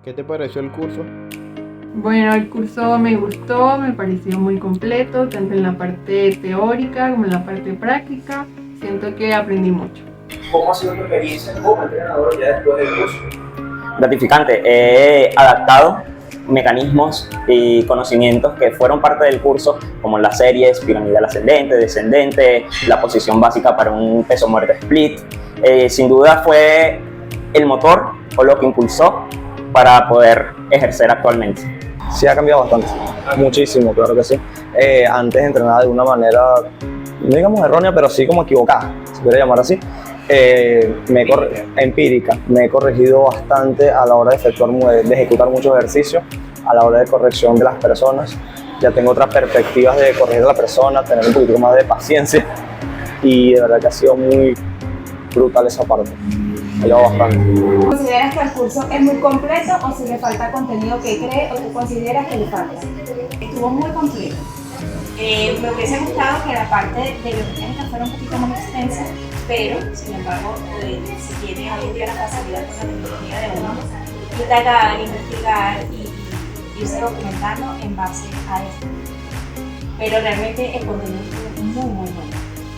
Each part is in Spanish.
¿Qué te pareció el curso? Bueno, el curso me gustó, me pareció muy completo, tanto en la parte teórica como en la parte práctica. Siento que aprendí mucho. ¿Cómo ha sido tu experiencia como entrenador ya después del curso? Gratificante. He adaptado mecanismos y conocimientos que fueron parte del curso, como las series, piramidal ascendente, descendente, la posición básica para un peso muerto split. Sin duda fue el motor o lo que impulsó para poder ejercer actualmente. Sí, ha cambiado bastante, muchísimo, claro que sí. Antes entrenaba de una manera, no digamos errónea, pero sí como equivocada, se puede llamar así. Empírica, me he corregido bastante a la hora de ejecutar muchos ejercicios, a la hora de corrección de las personas. Ya tengo otras perspectivas de corregir a la persona, tener un poquito más de paciencia, y de verdad que ha sido muy brutal esa parte. Me ha ayudado bastante. ¿Consideras que el curso es muy completo o si le falta contenido que crees o tú consideras que le falta? Estuvo muy completo. Me hubiese gustado que la parte de biomecánica fuera un poquito más extensa, pero sin embargo, si tiene hoy en día la facilidad con la tecnología de uno, indagar, investigar y irse documentando en base a esto. Pero realmente el contenido es muy bueno.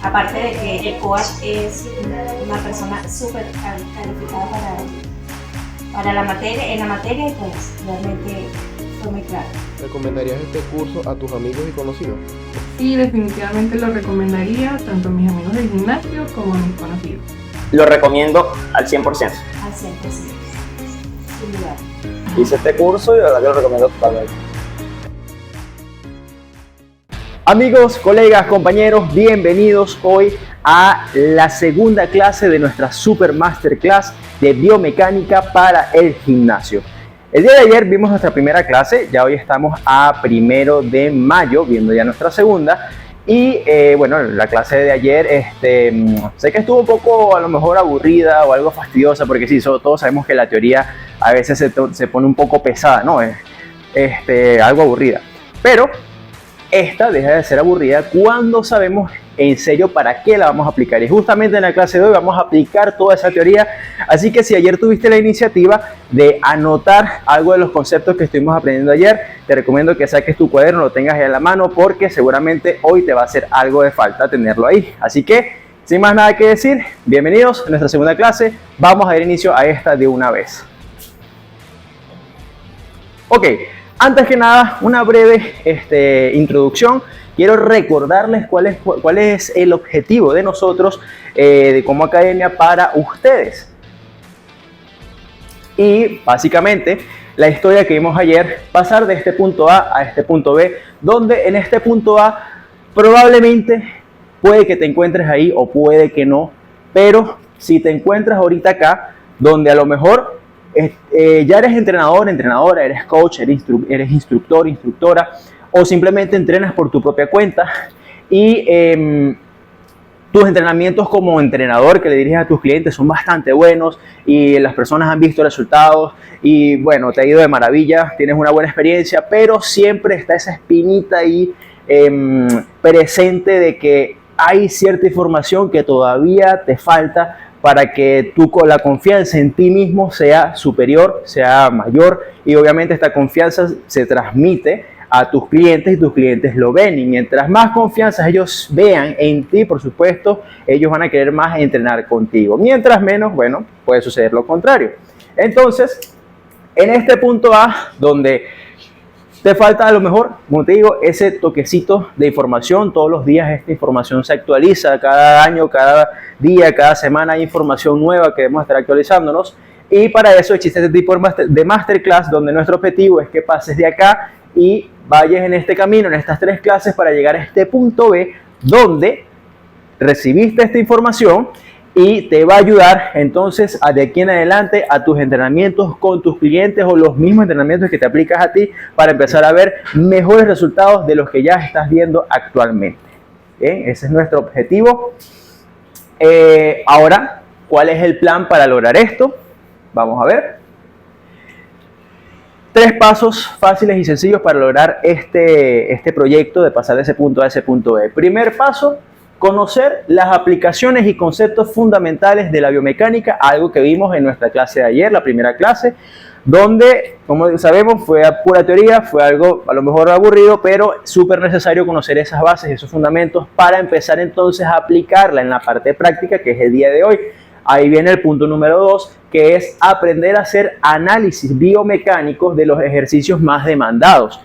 Aparte de que el coach es una persona súper calificada para la materia, en la materia, pues realmente fue muy claro. ¿Recomendarías este curso a tus amigos y conocidos? Sí, definitivamente lo recomendaría tanto a mis amigos del gimnasio como a mis conocidos. Lo recomiendo al 100%. Al 100%, sin duda. Hice este curso y de verdad que lo recomiendo totalmente. Amigos, colegas, compañeros, bienvenidos hoy a la segunda clase de nuestra Super Masterclass de biomecánica para el gimnasio. El día de ayer vimos nuestra primera clase, ya hoy estamos a 1 de mayo, viendo ya nuestra segunda. Y bueno, la clase de ayer, sé que estuvo un poco a lo mejor aburrida o algo fastidiosa, porque sí, todos sabemos que la teoría a veces se pone un poco pesada, ¿no? Algo aburrida. Pero esta deja de ser aburrida cuando sabemos en serio para qué la vamos a aplicar. Y justamente en la clase de hoy vamos a aplicar toda esa teoría. Así que si ayer tuviste la iniciativa de anotar algo de los conceptos que estuvimos aprendiendo ayer, te recomiendo que saques tu cuaderno, lo tengas ahí en la mano, porque seguramente hoy te va a hacer algo de falta tenerlo ahí. Así que, sin más nada que decir, bienvenidos a nuestra segunda clase. Vamos a dar inicio a esta de una vez. Ok. Antes que nada, una breve introducción. Quiero recordarles cuál es el objetivo de nosotros de Como Academia para ustedes. Y básicamente, la historia que vimos ayer, pasar de este punto A a este punto B, donde en este punto A probablemente puede que te encuentres ahí o puede que no, pero si te encuentras ahorita acá, donde a lo mejor ya eres entrenador, entrenadora, eres coach, eres instructor, instructora, o simplemente entrenas por tu propia cuenta y tus entrenamientos como entrenador que le diriges a tus clientes son bastante buenos y las personas han visto resultados y bueno, te ha ido de maravilla, tienes una buena experiencia, pero siempre está esa espinita ahí presente de que hay cierta información que todavía te falta para que la confianza en ti mismo sea superior, sea mayor, y obviamente esta confianza se transmite a tus clientes y tus clientes lo ven, y mientras más confianza ellos vean en ti, por supuesto, ellos van a querer más entrenar contigo. Mientras menos, bueno, puede suceder lo contrario. Entonces, en este punto A, donde te falta a lo mejor, como te digo, ese toquecito de información. Todos los días esta información se actualiza, cada año, cada día, cada semana hay información nueva que debemos estar actualizándonos. Y para eso existe este tipo de masterclass donde nuestro objetivo es que pases de acá y vayas en este camino, en estas 3 clases para llegar a este punto B donde recibiste esta información y te va a ayudar entonces de aquí en adelante a tus entrenamientos con tus clientes o los mismos entrenamientos que te aplicas a ti para empezar a ver mejores resultados de los que ya estás viendo actualmente. ¿Bien? Ese es nuestro objetivo. Ahora, ¿cuál es el plan para lograr esto? Vamos a ver. 3 pasos fáciles y sencillos para lograr este proyecto de pasar de ese punto A a ese punto B. Primer paso, conocer las aplicaciones y conceptos fundamentales de la biomecánica, algo que vimos en nuestra clase de ayer, la primera clase. donde, como sabemos, fue a pura teoría, fue algo a lo mejor aburrido, pero súper necesario conocer esas bases, esos fundamentos, para empezar entonces a aplicarla en la parte práctica, que es el día de hoy. Ahí viene el punto número 2, que es aprender a hacer análisis biomecánicos de los ejercicios más demandados.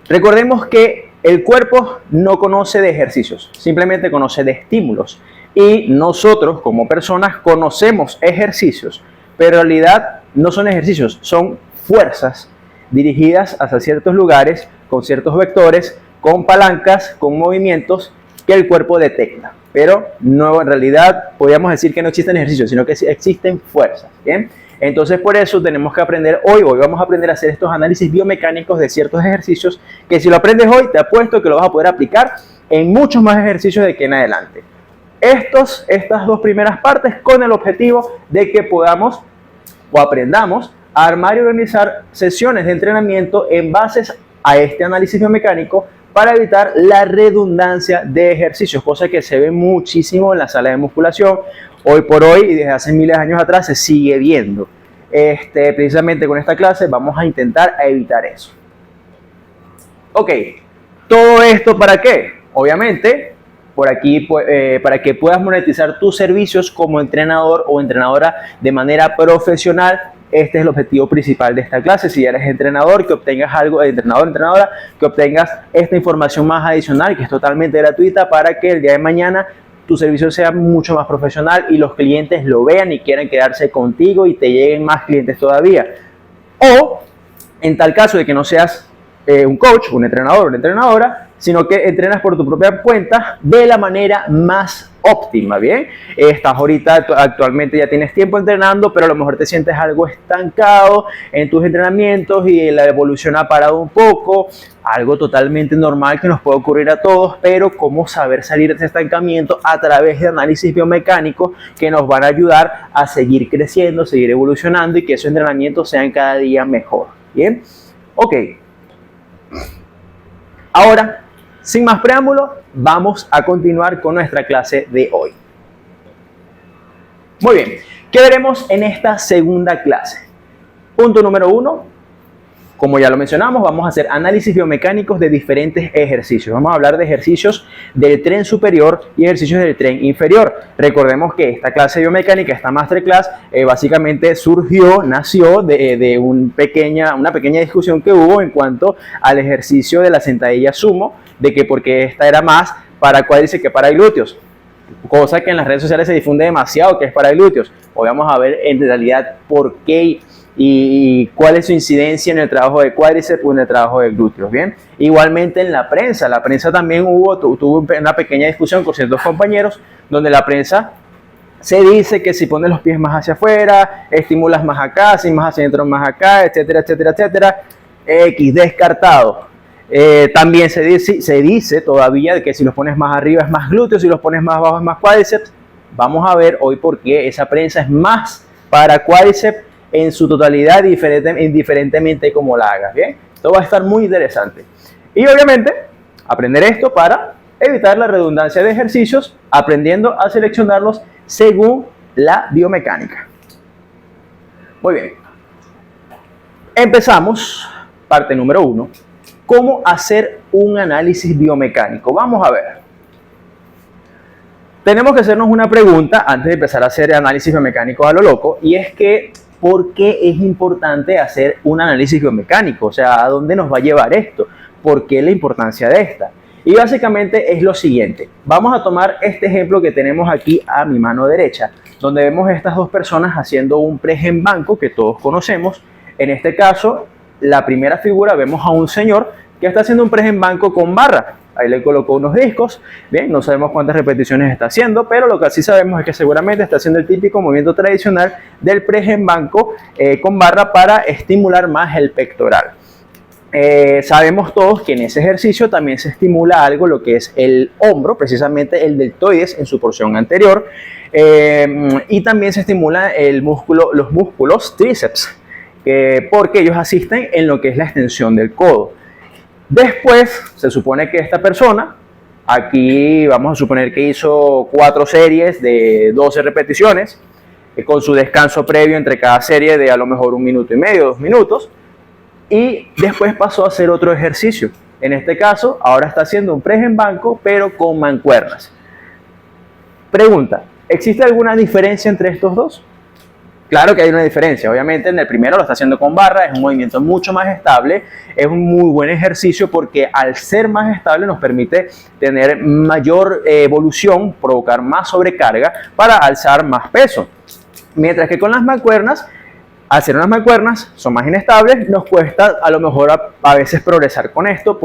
Recordemos que el cuerpo no conoce de ejercicios, simplemente conoce de estímulos. Y nosotros como personas conocemos ejercicios, pero en realidad no son ejercicios, son fuerzas dirigidas hacia ciertos lugares, con ciertos vectores, con palancas, con movimientos que el cuerpo detecta. Pero no, en realidad podríamos decir que no existen ejercicios, sino que existen fuerzas, ¿bien? Entonces por eso tenemos que aprender hoy vamos a aprender a hacer estos análisis biomecánicos de ciertos ejercicios, que si lo aprendes hoy te apuesto que lo vas a poder aplicar en muchos más ejercicios de aquí en adelante. Estas dos primeras partes con el objetivo de que podamos o aprendamos a armar y organizar sesiones de entrenamiento en base a este análisis biomecánico para evitar la redundancia de ejercicios, cosa que se ve muchísimo en la sala de musculación. Hoy por hoy y desde hace miles de años atrás se sigue viendo. Precisamente con esta clase vamos a intentar evitar eso. Ok, ¿todo esto para qué? Obviamente, por aquí, para que puedas monetizar tus servicios como entrenador o entrenadora de manera profesional. Este es el objetivo principal de esta clase. Si eres entrenador, que obtengas algo, entrenador, entrenadora, que obtengas esta información más adicional, que es totalmente gratuita, para que el día de mañana tu servicio sea mucho más profesional y los clientes lo vean y quieran quedarse contigo y te lleguen más clientes todavía. O, en tal caso de que no seas un coach, un entrenador, una entrenadora, sino que entrenas por tu propia cuenta de la manera más óptima, ¿bien? Estás ahorita, actualmente ya tienes tiempo entrenando, pero a lo mejor te sientes algo estancado en tus entrenamientos y la evolución ha parado un poco, algo totalmente normal que nos puede ocurrir a todos, pero cómo saber salir de ese estancamiento a través de análisis biomecánicos que nos van a ayudar a seguir creciendo, seguir evolucionando y que esos entrenamientos sean cada día mejor, ¿bien? Ok. Ahora, sin más preámbulo, vamos a continuar con nuestra clase de hoy. Muy bien, ¿qué veremos en esta segunda clase? Punto número 1, como ya lo mencionamos, vamos a hacer análisis biomecánicos de diferentes ejercicios. Vamos a hablar de ejercicios del tren superior y ejercicios del tren inferior. Recordemos que esta clase biomecánica, esta masterclass, básicamente nació de una pequeña discusión que hubo en cuanto al ejercicio de la sentadilla sumo, de que porque esta era más para cuádriceps que para glúteos, cosa que en las redes sociales se difunde demasiado que es para glúteos. Hoy vamos a ver en realidad por qué y cuál es su incidencia en el trabajo de cuádriceps o en el trabajo de glúteos, ¿bien? Igualmente en la prensa también tuvo una pequeña discusión con ciertos compañeros, donde la prensa se dice que si pones los pies más hacia afuera, estimulas más acá, si más hacia adentro más acá, etcétera, etcétera, etcétera, descartado. También se dice todavía que si los pones más arriba es más glúteos, si los pones más abajo es más cuádriceps. Vamos a ver hoy por qué esa prensa es más para cuádriceps en su totalidad, indiferentemente como la hagas, ¿bien? Esto va a estar muy interesante. Y obviamente, aprender esto para evitar la redundancia de ejercicios, aprendiendo a seleccionarlos según la biomecánica. Muy bien. Empezamos, parte número 1. ¿Cómo hacer un análisis biomecánico? Vamos a ver. Tenemos que hacernos una pregunta antes de empezar a hacer análisis biomecánicos a lo loco, y es que ¿por qué es importante hacer un análisis biomecánico? O sea, ¿a dónde nos va a llevar esto? ¿Por qué la importancia de esta? Y básicamente es lo siguiente. Vamos a tomar este ejemplo que tenemos aquí a mi mano derecha, donde vemos a estas dos personas haciendo un press en banco que todos conocemos. En este caso, la primera figura vemos a un señor que está haciendo un press en banco con barra. Ahí le colocó unos discos, bien, no sabemos cuántas repeticiones está haciendo, pero lo que sí sabemos es que seguramente está haciendo el típico movimiento tradicional del press en banco con barra para estimular más el pectoral. Sabemos todos que en ese ejercicio también se estimula algo, lo que es el hombro, precisamente el deltoides en su porción anterior, y también se estimula los músculos tríceps, porque ellos asisten en lo que es la extensión del codo. Después, se supone que esta persona, aquí vamos a suponer que hizo 4 series de 12 repeticiones, con su descanso previo entre cada serie de a lo mejor 1 minuto y medio, 2 minutos, y después pasó a hacer otro ejercicio. En este caso, ahora está haciendo un press en banco, pero con mancuernas. Pregunta, ¿existe alguna diferencia entre estos dos? Claro que hay una diferencia. Obviamente en el primero lo está haciendo con barra, es un movimiento mucho más estable, es un muy buen ejercicio porque al ser más estable nos permite tener mayor evolución, provocar más sobrecarga para alzar más peso. Mientras que con las mancuernas, al ser unas mancuernas, son más inestables, nos cuesta a lo mejor a veces progresar con esto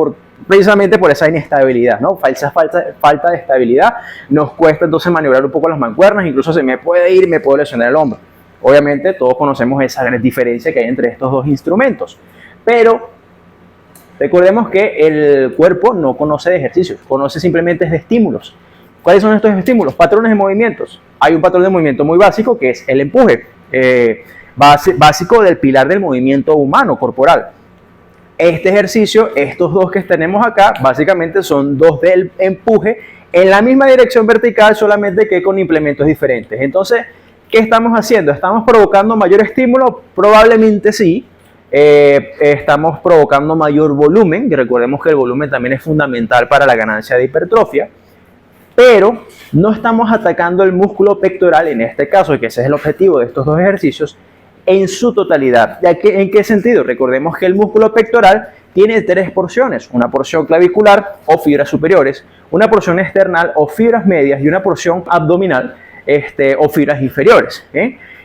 precisamente por esa inestabilidad, ¿no? Falta de estabilidad, nos cuesta entonces maniobrar un poco las mancuernas, incluso se me puede ir, me puedo lesionar el hombro. Obviamente todos conocemos esa gran diferencia que hay entre estos dos instrumentos, pero recordemos que el cuerpo no conoce de ejercicios, conoce simplemente de estímulos. ¿Cuáles son estos estímulos? Patrones de movimientos. Hay un patrón de movimiento muy básico que es el empuje, básico del pilar del movimiento humano corporal. Este ejercicio, estos dos que tenemos acá, básicamente son dos del empuje en la misma dirección vertical, solamente que con implementos diferentes. Entonces, ¿qué estamos haciendo? ¿Estamos provocando mayor estímulo? Probablemente sí. Estamos provocando mayor volumen, y recordemos que el volumen también es fundamental para la ganancia de hipertrofia, pero no estamos atacando el músculo pectoral en este caso, que ese es el objetivo de estos dos ejercicios, en su totalidad. ¿En qué sentido? Recordemos que el músculo pectoral tiene 3 porciones, una porción clavicular o fibras superiores, una porción external o fibras medias y una porción abdominal o fibras inferiores.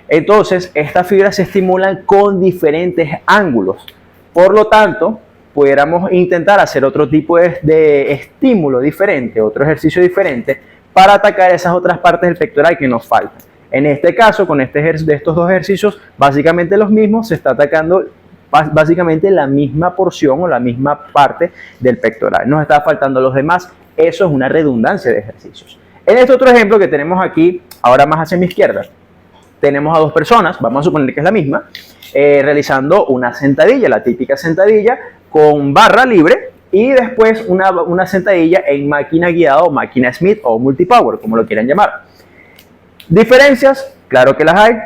Entonces, estas fibras se estimulan con diferentes ángulos. Por lo tanto, pudiéramos intentar hacer otro tipo de estímulo diferente, otro ejercicio diferente, para atacar esas otras partes del pectoral que nos faltan. En este caso, con estos dos ejercicios, básicamente los mismos, se está atacando básicamente la misma porción o la misma parte del pectoral. Nos está faltando los demás. Eso es una redundancia de ejercicios. En este otro ejemplo que tenemos aquí, ahora más hacia mi izquierda, tenemos a 2 personas, vamos a suponer que es la misma, realizando una sentadilla, la típica sentadilla con barra libre, y después una sentadilla en máquina guiada o máquina Smith o multipower, como lo quieran llamar. Diferencias, claro que las hay.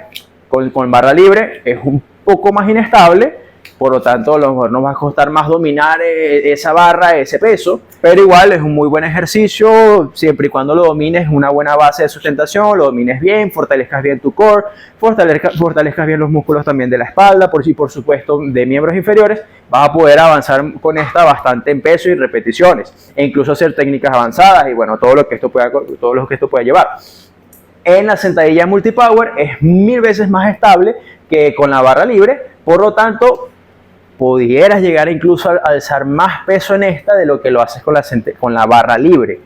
Con barra libre es un poco más inestable, por lo tanto a lo mejor nos va a costar más dominar esa barra, ese peso, pero igual es un muy buen ejercicio siempre y cuando lo domines, una buena base de sustentación, lo domines bien, fortalezcas bien tu core, fortalezcas bien los músculos también de la espalda, por supuesto de miembros inferiores. Vas a poder avanzar con esta bastante en peso y repeticiones, e incluso hacer técnicas avanzadas y bueno, todo lo que esto pueda llevar. En la sentadilla multipower es 1000 veces más estable que con la barra libre, por lo tanto pudieras llegar incluso a alzar más peso en esta de lo que lo haces con la barra libre.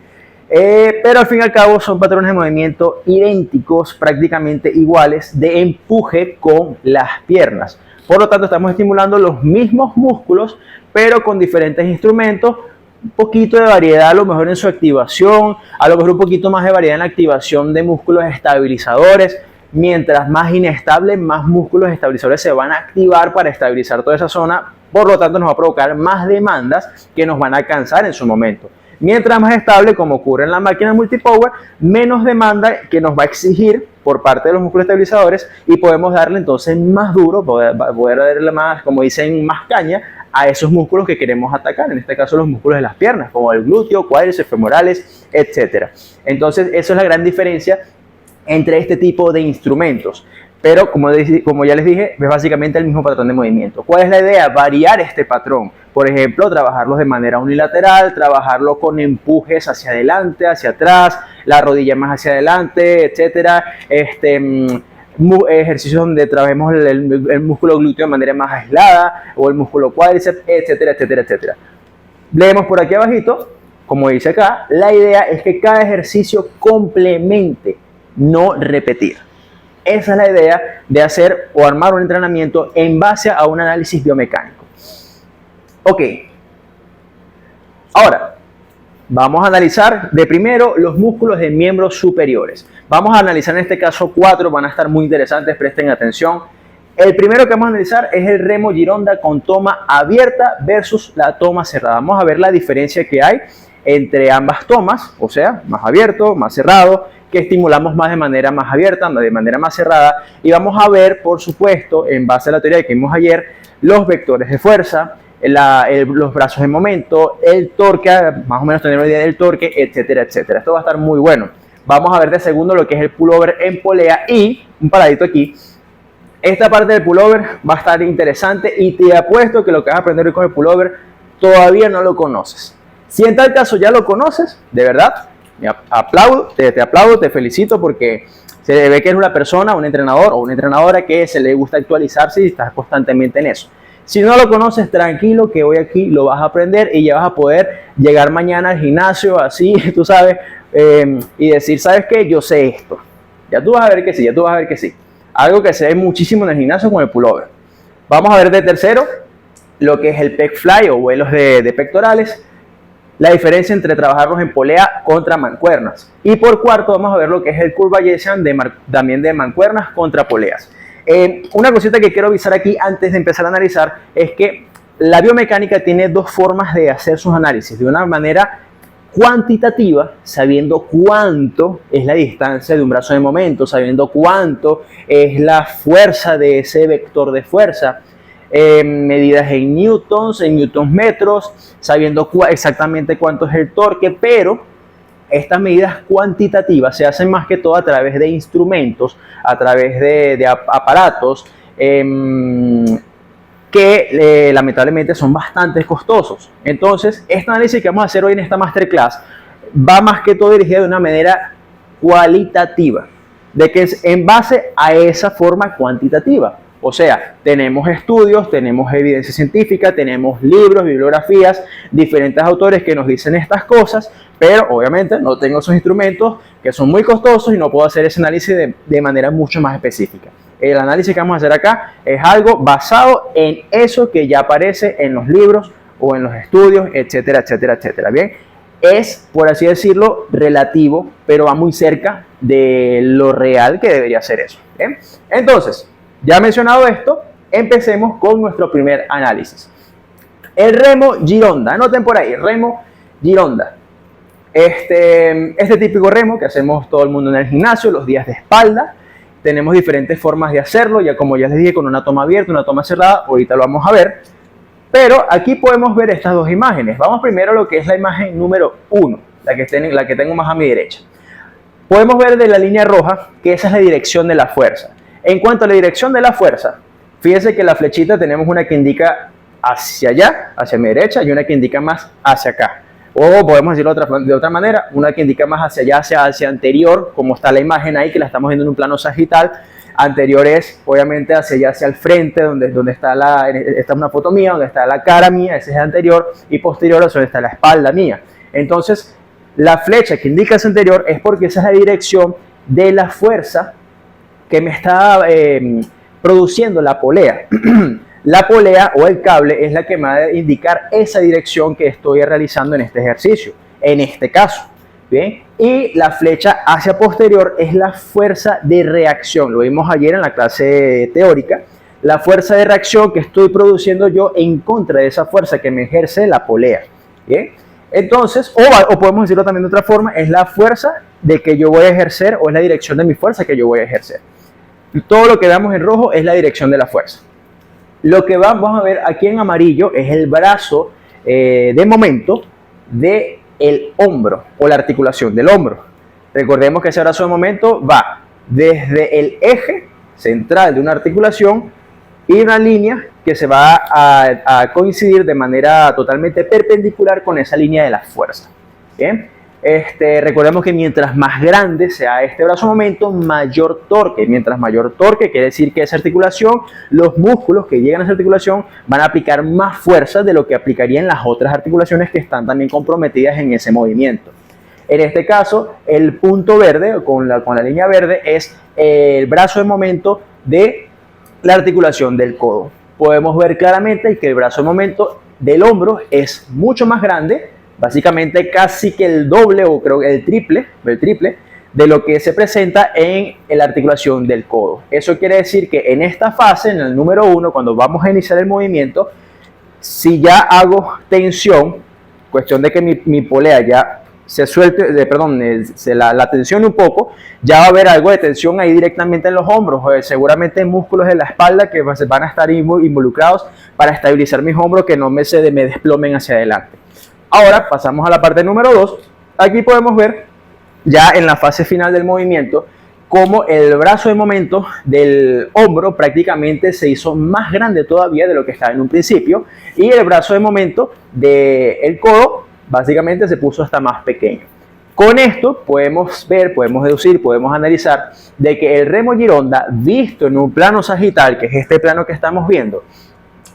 Pero al fin y al cabo son patrones de movimiento idénticos, prácticamente iguales, de empuje con las piernas. Por lo tanto estamos estimulando los mismos músculos, pero con diferentes instrumentos, un poquito de variedad a lo mejor en su activación, a lo mejor un poquito más de variedad en la activación de músculos estabilizadores. Mientras más inestable, más músculos estabilizadores se van a activar para estabilizar toda esa zona, por lo tanto nos va a provocar más demandas que nos van a cansar en su momento. Mientras más estable, como ocurre en la máquina multipower, menos demanda que nos va a exigir por parte de los músculos estabilizadores, y podemos darle entonces más duro, poder darle más, como dicen, más caña a esos músculos que queremos atacar, en este caso los músculos de las piernas, como el glúteo, cuádriceps femorales, etc. Entonces, eso es la gran diferencia entre este tipo de instrumentos. Pero como ya les dije, es básicamente el mismo patrón de movimiento. ¿Cuál es la idea? Variar este patrón. Por ejemplo, trabajarlos de manera unilateral, trabajarlo con empujes hacia adelante, hacia atrás, la rodilla más hacia adelante, etc. Ejercicios donde trabajemos el músculo glúteo de manera más aislada, o el músculo cuádriceps, etcétera, etcétera, etcétera. Leemos por aquí abajito, como dice acá, la idea es que cada ejercicio complemente, no repetir. Esa es la idea de hacer o armar un entrenamiento en base a un análisis biomecánico. Ok. Ahora, vamos a analizar de primero los músculos de miembros superiores. Vamos a analizar en este caso 4, van a estar muy interesantes, presten atención. El primero que vamos a analizar es el remo gironda con toma abierta versus la toma cerrada. Vamos a ver la diferencia que hay entre ambas tomas, o sea, más abierto, más cerrado, que estimulamos más de manera más abierta, de manera más cerrada, y vamos a ver, por supuesto, en base a la teoría que vimos ayer, los vectores de fuerza, los brazos de momento, el torque, más o menos tener una idea del torque, etcétera, etcétera. Esto va a estar muy bueno. Vamos a ver de segundo lo que es el pullover en polea y, un paradito aquí, esta parte del pullover va a estar interesante y te apuesto que lo que vas a aprender hoy con el pullover todavía no lo conoces. Si en tal caso ya lo conoces, de verdad, te aplaudo, te felicito porque se ve que eres una persona, un entrenador o una entrenadora que se le gusta actualizarse y estás constantemente en eso. Si no lo conoces, tranquilo que hoy aquí lo vas a aprender y ya vas a poder llegar mañana al gimnasio así, tú sabes, y decir, ¿sabes qué? Yo sé esto. Ya tú vas a ver que sí, ya tú vas a ver que sí. Algo que se ve muchísimo en el gimnasio con el pullover. Vamos a ver de tercero lo que es el pec fly o vuelos de pectorales. La diferencia entre trabajarlos en polea contra mancuernas. Y por cuarto vamos a ver lo que es el curl variation también de mancuernas contra poleas. Una cosita que quiero avisar aquí antes de empezar a analizar es que la biomecánica tiene dos formas de hacer sus análisis. De una manera cuantitativa, sabiendo cuánto es la distancia de un brazo de momento, sabiendo cuánto es la fuerza de ese vector de fuerza, medidas en newtons metros, sabiendo exactamente cuánto es el torque, pero estas medidas cuantitativas se hacen más que todo a través de instrumentos, a través de aparatos que lamentablemente son bastante costosos. Entonces, este análisis que vamos a hacer hoy en esta masterclass va más que todo dirigida de una manera cualitativa, de que es en base a esa forma cuantitativa. O sea, tenemos estudios, tenemos evidencia científica, tenemos libros, bibliografías, diferentes autores que nos dicen estas cosas, pero obviamente no tengo esos instrumentos que son muy costosos y no puedo hacer ese análisis de manera mucho más específica. El análisis que vamos a hacer acá es algo basado en eso que ya aparece en los libros o en los estudios, etcétera, etcétera, etcétera. Bien, es, por así decirlo, relativo, pero va muy cerca de lo real que debería ser eso. ¿Bien? Entonces, ya mencionado esto, empecemos con nuestro primer análisis. El remo Gironda, anoten por ahí, remo Gironda. Este típico remo que hacemos todo el mundo en el gimnasio, los días de espalda. Tenemos diferentes formas de hacerlo, ya como ya les dije, con una toma abierta, una toma cerrada, ahorita lo vamos a ver. Pero aquí podemos ver estas dos imágenes. Vamos primero a lo que es la imagen número 1, la que tengo más a mi derecha. Podemos ver de la línea roja que esa es la dirección de la fuerza. En cuanto a la dirección de la fuerza, fíjense que la flechita tenemos una que indica hacia allá, hacia mi derecha, y una que indica más hacia acá. O podemos decirlo de otra manera, una que indica más hacia allá, hacia anterior, como está la imagen ahí, que la estamos viendo en un plano sagital. Anterior es, obviamente, hacia allá, hacia el frente, donde está esta es una foto mía, donde está la cara mía, ese es el anterior, y posterior es donde está la espalda mía. Entonces, la flecha que indica hacia anterior es porque esa es la dirección de la fuerza que me está produciendo la polea. La polea o el cable es la que me va a indicar esa dirección que estoy realizando en este ejercicio, en este caso. ¿Bien? Y la flecha hacia posterior es la fuerza de reacción. Lo vimos ayer en la clase teórica. La fuerza de reacción que estoy produciendo yo en contra de esa fuerza que me ejerce la polea. ¿Bien? Entonces, o podemos decirlo también de otra forma, es la fuerza de que yo voy a ejercer o es la dirección de mi fuerza que yo voy a ejercer. Todo lo que veamos en rojo es la dirección de la fuerza. Lo que vamos a ver aquí en amarillo es el brazo de momento del hombro o la articulación del hombro. Recordemos que ese brazo de momento va desde el eje central de una articulación y una línea que se va a coincidir de manera totalmente perpendicular con esa línea de la fuerza. ¿Bien? Recordemos que mientras más grande sea este brazo de momento, mayor torque. Mientras mayor torque, quiere decir que esa articulación, los músculos que llegan a esa articulación van a aplicar más fuerza de lo que aplicarían las otras articulaciones que están también comprometidas en ese movimiento. En este caso, el punto verde, con la línea verde, es el brazo de momento de la articulación del codo. Podemos ver claramente que el brazo de momento del hombro es mucho más grande, básicamente casi que el doble o creo que el triple de lo que se presenta en la articulación del codo. Eso quiere decir que en esta fase, en el número 1, cuando vamos a iniciar el movimiento, si ya hago tensión, cuestión de que mi polea ya se suelte, la tensione un poco, ya va a haber algo de tensión ahí directamente en los hombros, seguramente músculos de la espalda que van a estar involucrados para estabilizar mis hombros, que no me desplomen hacia adelante. Ahora pasamos a la parte número 2. Aquí podemos ver ya en la fase final del movimiento cómo el brazo de momento del hombro prácticamente se hizo más grande todavía de lo que estaba en un principio, y el brazo de momento del codo básicamente se puso hasta más pequeño. Con esto podemos ver, podemos deducir, podemos analizar de que el remo Gironda visto en un plano sagital, que es este plano que estamos viendo,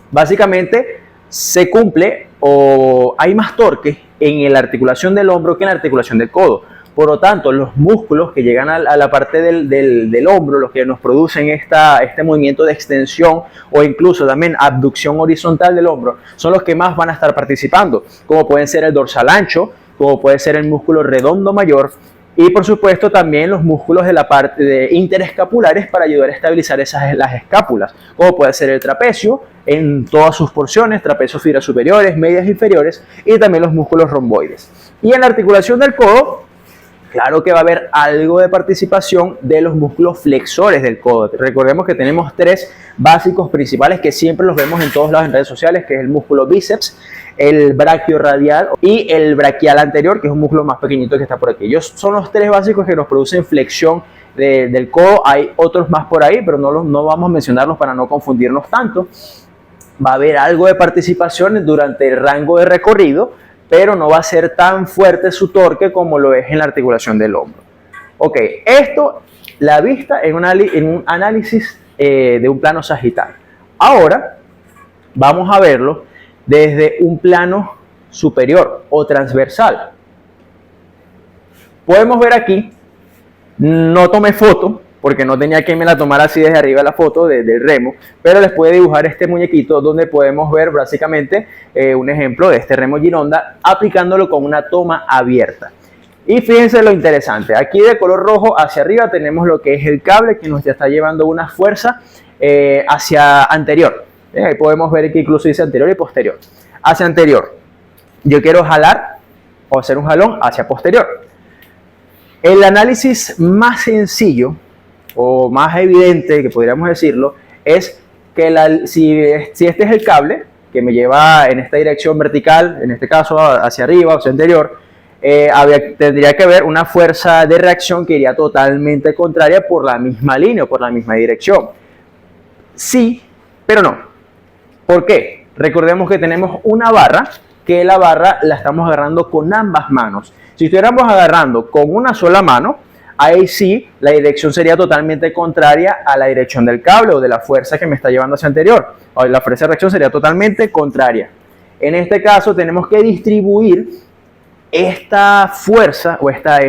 básicamente se cumple o hay más torque en la articulación del hombro que en la articulación del codo. Por lo tanto, los músculos que llegan a la parte del hombro, los que nos producen este movimiento de extensión o incluso también abducción horizontal del hombro, son los que más van a estar participando, como pueden ser el dorsal ancho, como puede ser el músculo redondo mayor, y por supuesto también los músculos de la parte interescapulares para ayudar a estabilizar las escápulas, como puede ser el trapecio en todas sus porciones, trapecio, fibras superiores, medias, inferiores, y también los músculos romboides. Y en la articulación del codo, claro que va a haber algo de participación de los músculos flexores del codo. Recordemos que tenemos 3 básicos principales que siempre los vemos en todos lados en redes sociales, que es el músculo bíceps, el brachioradial y el braquial anterior, que es un músculo más pequeñito que está por aquí. Ellos son los 3 básicos que nos producen flexión del codo. Hay otros más por ahí, pero no vamos a mencionarlos para no confundirnos tanto. Va a haber algo de participación durante el rango de recorrido, pero no va a ser tan fuerte su torque como lo es en la articulación del hombro. Ok, esto la vista en un análisis de un plano sagital. Ahora vamos a verlo desde un plano superior o transversal. Podemos ver aquí, no tomé foto porque no tenía que me la tomara así desde arriba la foto del remo, pero les puedo dibujar este muñequito donde podemos ver básicamente un ejemplo de este remo Gironda aplicándolo con una toma abierta. Y fíjense lo interesante, aquí de color rojo hacia arriba tenemos lo que es el cable que nos está llevando una fuerza hacia anterior. Ahí podemos ver que incluso dice anterior y posterior. Hacia anterior, yo quiero jalar o hacer un jalón hacia posterior. El análisis más sencillo o más evidente, que podríamos decirlo, es que si este es el cable que me lleva en esta dirección vertical, en este caso hacia arriba o hacia anterior, tendría que haber una fuerza de reacción que iría totalmente contraria por la misma línea o por la misma dirección. Sí, pero no. ¿Por qué? Recordemos que tenemos una barra, que la barra la estamos agarrando con ambas manos. Si estuviéramos agarrando con una sola mano, ahí sí la dirección sería totalmente contraria a la dirección del cable o de la fuerza que me está llevando hacia anterior. La fuerza de reacción sería totalmente contraria. En este caso tenemos que distribuir esta fuerza o estas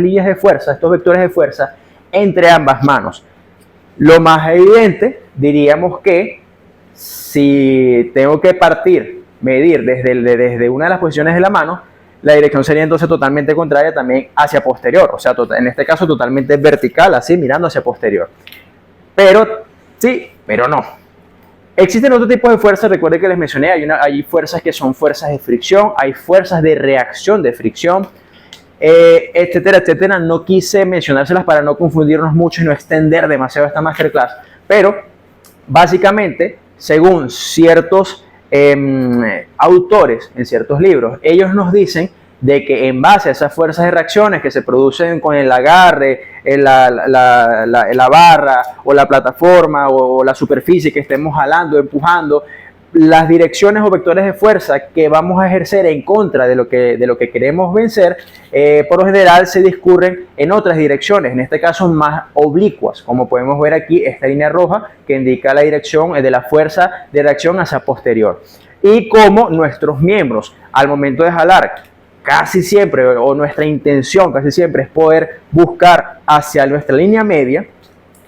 líneas de fuerza, estos vectores de fuerza entre ambas manos. Lo más evidente diríamos que si tengo que medir desde una de las posiciones de la mano, la dirección sería entonces totalmente contraria también hacia posterior, o sea, en este caso totalmente vertical, así mirando hacia posterior. Pero sí, pero no. Existen otro tipo de fuerzas, recuerden que les mencioné, hay fuerzas que son fuerzas de fricción, hay fuerzas de reacción de fricción, etcétera, etcétera. No quise mencionárselas para no confundirnos mucho y no extender demasiado esta masterclass, pero básicamente, según ciertos autores en ciertos libros, ellos nos dicen de que en base a esas fuerzas de reacciones que se producen con el agarre, la barra o la plataforma o la superficie que estemos jalando, empujando, las direcciones o vectores de fuerza que vamos a ejercer en contra de lo que queremos vencer, por lo general se discurren en otras direcciones, en este caso más oblicuas, como podemos ver aquí esta línea roja que indica la dirección de la fuerza de reacción hacia posterior. Y como nuestros miembros al momento de jalar casi siempre, o nuestra intención casi siempre es poder buscar hacia nuestra línea media.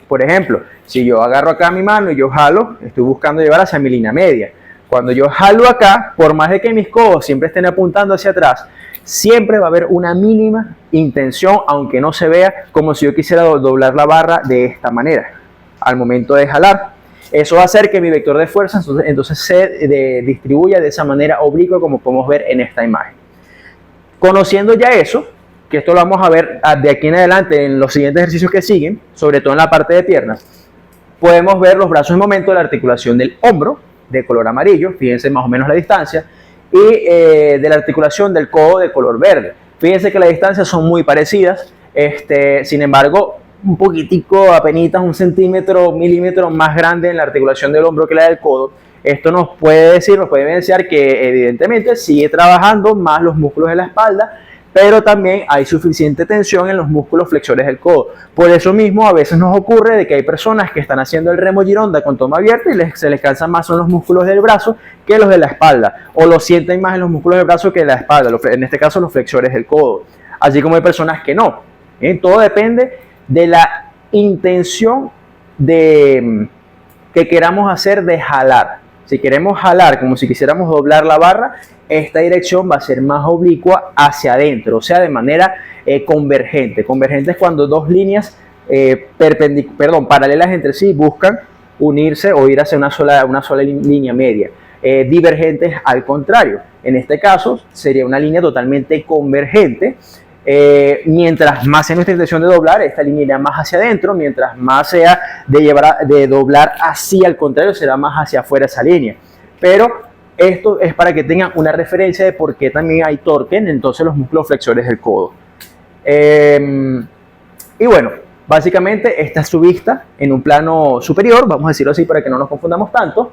Por ejemplo, si yo agarro acá mi mano y yo jalo, estoy buscando llevar hacia mi línea media. Cuando yo jalo acá, por más de que mis codos siempre estén apuntando hacia atrás, siempre va a haber una mínima intención, aunque no se vea, como si yo quisiera doblar la barra de esta manera al momento de jalar. Eso va a hacer que mi vector de fuerza entonces se distribuya de esa manera oblicua, como podemos ver en esta imagen. Conociendo ya eso, que esto lo vamos a ver de aquí en adelante en los siguientes ejercicios que siguen, sobre todo en la parte de piernas, podemos ver los brazos en momento, la articulación del hombro de color amarillo, fíjense más o menos la distancia, y de la articulación del codo de color verde. Fíjense que las distancias son muy parecidas, sin embargo, un poquitico, apenas un centímetro, milímetro más grande en la articulación del hombro que la del codo. Esto nos puede decir, nos puede evidenciar que evidentemente sigue trabajando más los músculos de la espalda, pero también hay suficiente tensión en los músculos flexores del codo. Por eso mismo a veces nos ocurre de que hay personas que están haciendo el remo gironda con toma abierta y se les cansan más son los músculos del brazo que los de la espalda, o lo sienten más en los músculos del brazo que en la espalda, en este caso los flexores del codo, así como hay personas que no. Todo depende de la intención que queramos hacer de jalar. Si queremos jalar como si quisiéramos doblar la barra, esta dirección va a ser más oblicua hacia adentro, o sea, de manera convergente. Convergente es cuando dos líneas paralelas entre sí buscan unirse o ir hacia una sola línea media. Divergentes al contrario. En este caso sería una línea totalmente convergente. Mientras más sea nuestra intención de doblar, esta línea irá más hacia adentro, mientras más sea de doblar hacia el contrario, será más hacia afuera esa línea. Pero esto es para que tengan una referencia de por qué también hay torque en entonces los músculos flexores del codo. Y bueno, básicamente esta es su vista en un plano superior, vamos a decirlo así para que no nos confundamos tanto.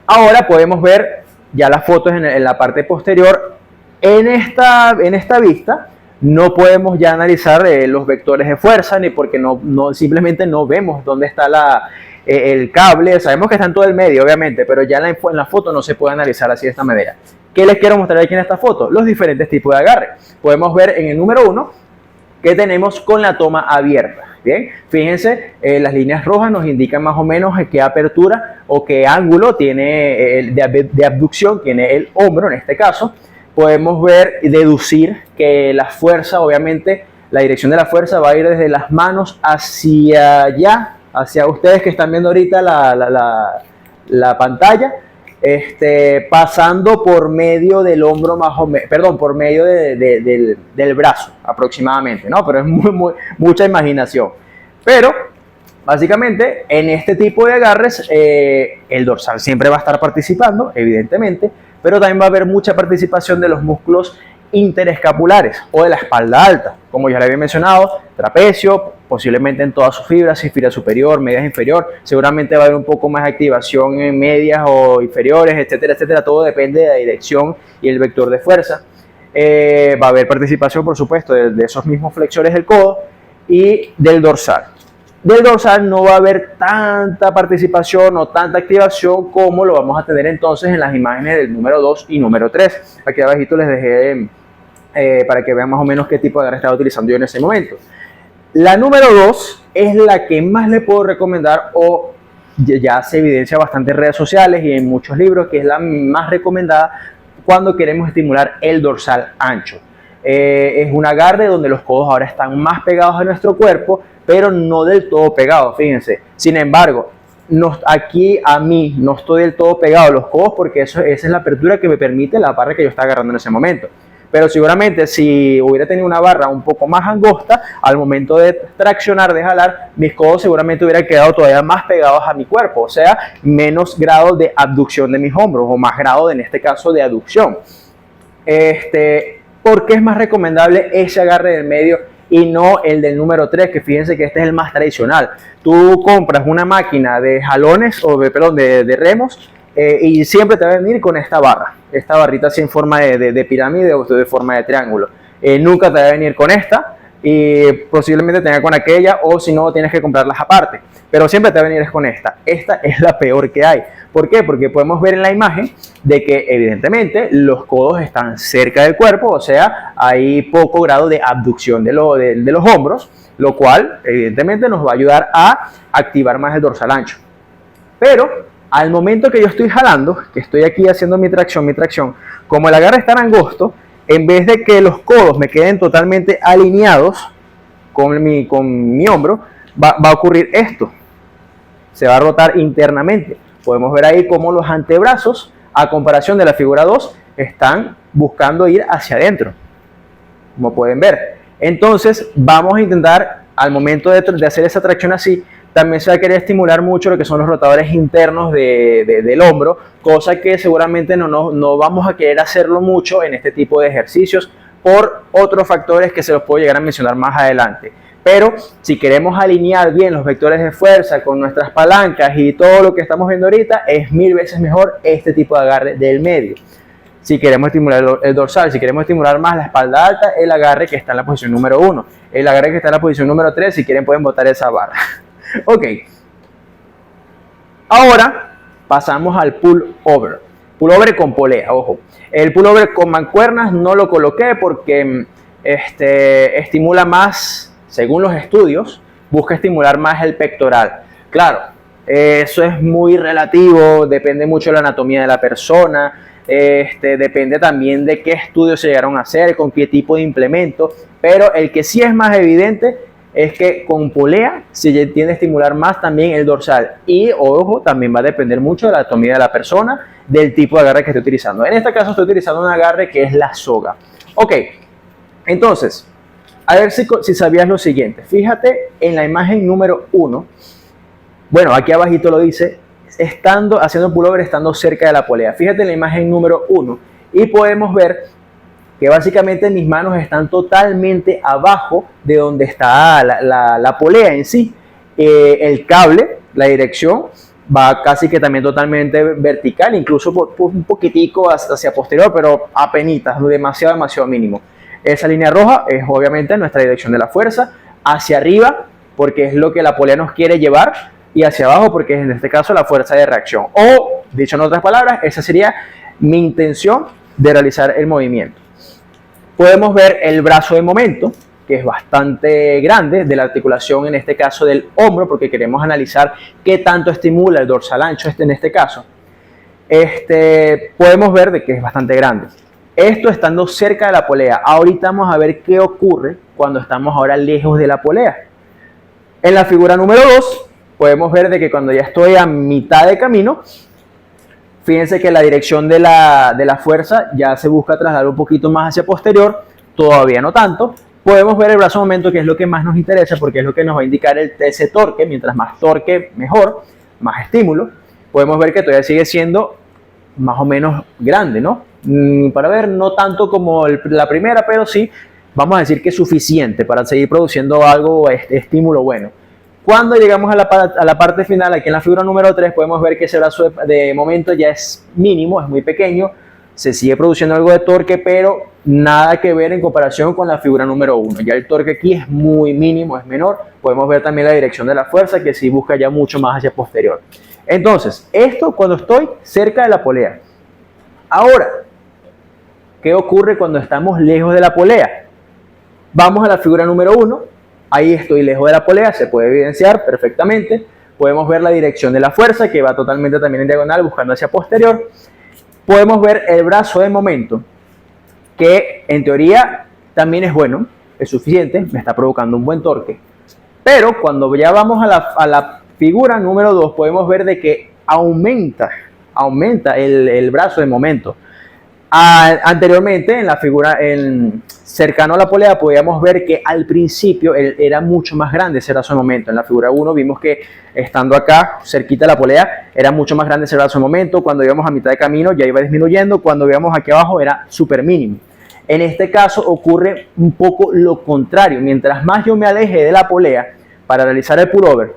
Ahora podemos ver ya las fotos en la parte posterior. En esta vista no podemos ya analizar los vectores de fuerza, ni porque simplemente no vemos dónde está el cable. Sabemos que está en todo el medio, obviamente, pero ya en la foto no se puede analizar así de esta manera. ¿Qué les quiero mostrar aquí en esta foto? Los diferentes tipos de agarre. Podemos ver en el número 1 que tenemos con la toma abierta. Bien, fíjense, las líneas rojas nos indican más o menos qué apertura o qué ángulo tiene de abducción tiene el hombro en este caso. Podemos ver y deducir que la fuerza, obviamente, la dirección de la fuerza va a ir desde las manos hacia allá, hacia ustedes que están viendo ahorita la pantalla, pasando por medio del hombro más o menos, perdón, por medio del brazo aproximadamente, ¿no? Pero es mucha imaginación. Pero, básicamente, en este tipo de agarres, el dorsal siempre va a estar participando, evidentemente, pero también va a haber mucha participación de los músculos interescapulares o de la espalda alta, como ya le había mencionado, trapecio, posiblemente en todas sus fibras, fibra superior, medias inferior, seguramente va a haber un poco más de activación en medias o inferiores, etcétera, etcétera, todo depende de la dirección y el vector de fuerza. Va a haber participación, por supuesto, de esos mismos flexores del codo y del dorsal. Del dorsal no va a haber tanta participación o tanta activación como lo vamos a tener entonces en las imágenes del número 2 y número 3. Aquí abajito les dejé para que vean más o menos qué tipo de agarre estaba utilizando yo en ese momento. La número 2 es la que más le puedo recomendar o ya se evidencia bastante en redes sociales y en muchos libros, que es la más recomendada cuando queremos estimular el dorsal ancho. Es un agarre donde los codos ahora están más pegados a nuestro cuerpo, pero no del todo pegados, fíjense. Sin embargo, aquí a mí no estoy del todo pegado a los codos porque esa es la apertura que me permite la barra que yo estaba agarrando en ese momento. Pero seguramente si hubiera tenido una barra un poco más angosta, al momento de traccionar, de jalar, mis codos seguramente hubieran quedado todavía más pegados a mi cuerpo, o sea, menos grado de abducción de mis hombros, o más grado, en este caso, de aducción. ¿Por qué es más recomendable ese agarre del medio y no el del número 3? Que fíjense que este es el más tradicional. Tú compras una máquina de jalones, de remos, y siempre te va a venir con esta barrita así en forma de pirámide o de forma de triángulo. Nunca te va a venir con esta, y posiblemente tenga con aquella, o si no tienes que comprarlas aparte, pero siempre te va a venir con esta. Esta es la peor que hay. ¿Por qué? Porque podemos ver en la imagen de que evidentemente los codos están cerca del cuerpo, o sea, hay poco grado de abducción de los hombros, lo cual evidentemente nos va a ayudar a activar más el dorsal ancho. Pero al momento que yo estoy jalando, que estoy aquí haciendo mi tracción, como el agarre es tan angosto, en vez de que los codos me queden totalmente alineados con mi hombro, va a ocurrir esto. Se va a rotar internamente. Podemos ver ahí cómo los antebrazos, a comparación de la figura 2, están buscando ir hacia adentro. como pueden ver. Entonces vamos a intentar, al momento de hacer esa tracción así, también se va a querer estimular mucho lo que son los rotadores internos del hombro, cosa que seguramente no vamos a querer hacerlo mucho en este tipo de ejercicios por otros factores que se los puedo llegar a mencionar más adelante. Pero si queremos alinear bien los vectores de fuerza con nuestras palancas y todo lo que estamos viendo ahorita, es 1000 veces mejor este tipo de agarre del medio. Si queremos estimular el dorsal, si queremos estimular más la espalda alta, el agarre que está en la posición número 1. El agarre que está en la posición número 3, si quieren pueden botar esa barra. Ok. Ahora pasamos al pullover. Pullover con polea, ojo. El pullover con mancuernas no lo coloqué porque estimula más, según los estudios, busca estimular más el pectoral. Claro, eso es muy relativo, depende mucho de la anatomía de la persona, depende también de qué estudios se llegaron a hacer, con qué tipo de implemento, pero el que sí es más evidente es que con polea se tiende a estimular más también el dorsal. Y, ojo, también va a depender mucho de la anatomía de la persona, del tipo de agarre que esté utilizando. En este caso estoy utilizando un agarre que es la soga. Ok, entonces, a ver si sabías lo siguiente. Fíjate en la imagen número 1. Bueno, aquí abajito lo dice, haciendo pullover estando cerca de la polea. Fíjate en la imagen número 1 y podemos ver que básicamente mis manos están totalmente abajo de donde está la polea en sí. El cable, la dirección, va casi que también totalmente vertical, incluso por un poquitico hacia posterior, pero apenitas, demasiado mínimo. Esa línea roja es obviamente nuestra dirección de la fuerza, hacia arriba porque es lo que la polea nos quiere llevar y hacia abajo porque es en este caso la fuerza de reacción. O, dicho en otras palabras, esa sería mi intención de realizar el movimiento. Podemos ver el brazo de momento, que es bastante grande, de la articulación en este caso del hombro, porque queremos analizar qué tanto estimula el dorsal ancho en este caso. Podemos ver de que es bastante grande. Esto estando cerca de la polea. Ahorita vamos a ver qué ocurre cuando estamos ahora lejos de la polea. En la figura número 2 podemos ver de que cuando ya estoy a mitad de camino, fíjense que la dirección de la fuerza ya se busca trasladar un poquito más hacia posterior, todavía no tanto. Podemos ver el brazo de momento, que es lo que más nos interesa porque es lo que nos va a indicar ese torque. Mientras más torque, mejor, más estímulo. Podemos ver que todavía sigue siendo más o menos grande, ¿no? Para ver, no tanto como la primera, pero sí, vamos a decir que es suficiente para seguir produciendo algo, estímulo bueno. Cuando llegamos a la parte final, aquí en la figura número 3, podemos ver que ese brazo de momento ya es mínimo, es muy pequeño, se sigue produciendo algo de torque, pero nada que ver en comparación con la figura número 1. Ya el torque aquí es muy mínimo, es menor. Podemos ver también la dirección de la fuerza, que sí busca ya mucho más hacia posterior. Entonces, esto cuando estoy cerca de la polea. Ahora, ¿qué ocurre cuando estamos lejos de la polea? Vamos a la figura número 1. Ahí estoy lejos de la polea, se puede evidenciar perfectamente. Podemos ver la dirección de la fuerza, que va totalmente también en diagonal, buscando hacia posterior. Podemos ver el brazo de momento, que en teoría también es bueno, es suficiente, me está provocando un buen torque. Pero cuando ya vamos a la figura número 2, podemos ver de que aumenta el brazo de momento. Anteriormente, en la figura cercano a la polea, podíamos ver que al principio era mucho más grande ese brazo de momento. En la figura 1 vimos que estando acá, cerquita de la polea, era mucho más grande ese brazo de momento. Cuando íbamos a mitad de camino ya iba disminuyendo. Cuando íbamos aquí abajo era súper mínimo. En este caso ocurre un poco lo contrario. Mientras más yo me aleje de la polea para realizar el pullover,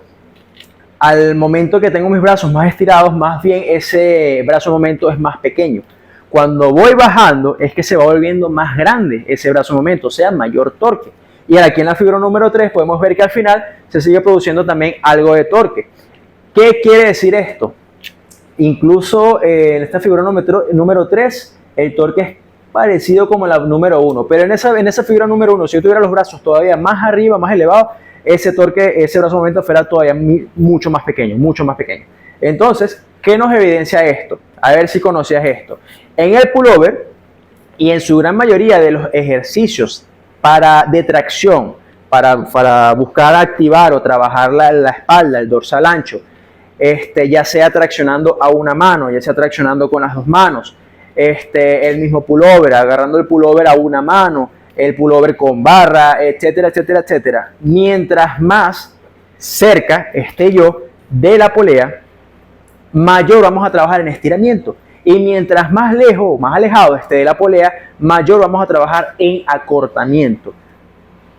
al momento que tengo mis brazos más estirados, más bien ese brazo de momento es más pequeño. Cuando voy bajando es que se va volviendo más grande ese brazo de momento, o sea, mayor torque. Y aquí en la figura número 3 podemos ver que al final se sigue produciendo también algo de torque. ¿Qué quiere decir esto? Incluso en esta figura número 3 el torque es parecido como la número 1, pero en esa figura número 1, si yo tuviera los brazos todavía más arriba, más elevados, ese torque, ese brazo de momento fuera todavía mucho más pequeño, mucho más pequeño. Entonces, ¿qué nos evidencia esto? A ver si conocías esto. En el pullover y en su gran mayoría de los ejercicios de tracción, para buscar activar o trabajar la espalda, el dorsal ancho, ya sea traccionando a una mano, ya sea traccionando con las dos manos, el mismo pullover, agarrando el pullover a una mano, el pullover con barra, etcétera, etcétera, etcétera. Mientras más cerca esté yo de la polea, mayor vamos a trabajar en estiramiento. Y mientras más lejos, más alejado esté de la polea, mayor vamos a trabajar en acortamiento.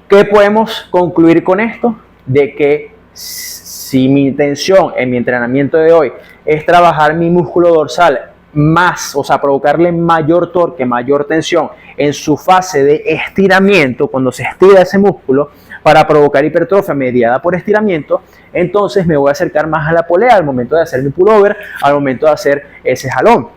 ¿Qué podemos concluir con esto? De que si mi intención en mi entrenamiento de hoy es trabajar mi músculo dorsal más, o sea, provocarle mayor torque, mayor tensión en su fase de estiramiento, cuando se estira ese músculo para provocar hipertrofia mediada por estiramiento, entonces me voy a acercar más a la polea al momento de hacer mi pullover, al momento de hacer ese jalón.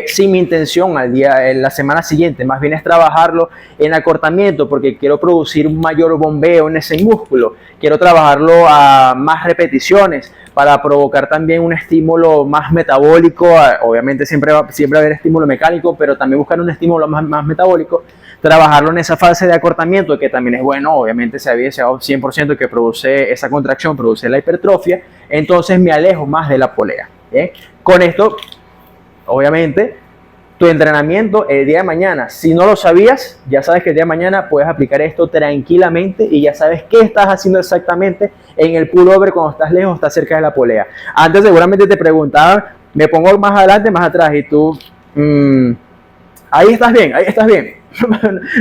Si mi intención en la semana siguiente más bien es trabajarlo en acortamiento porque quiero producir un mayor bombeo en ese músculo, quiero trabajarlo a más repeticiones para provocar también un estímulo más metabólico, obviamente siempre va a haber estímulo mecánico, pero también buscar un estímulo más metabólico, trabajarlo en esa fase de acortamiento que también es bueno, obviamente se ha evidenciado 100% que produce esa contracción, produce la hipertrofia, entonces me alejo más de la polea. Con esto, obviamente, tu entrenamiento el día de mañana, si no lo sabías, ya sabes que el día de mañana puedes aplicar esto tranquilamente y ya sabes qué estás haciendo exactamente en el pullover cuando estás lejos o estás cerca de la polea. Antes seguramente te preguntaban, me pongo más adelante, más atrás y tú, ahí estás bien.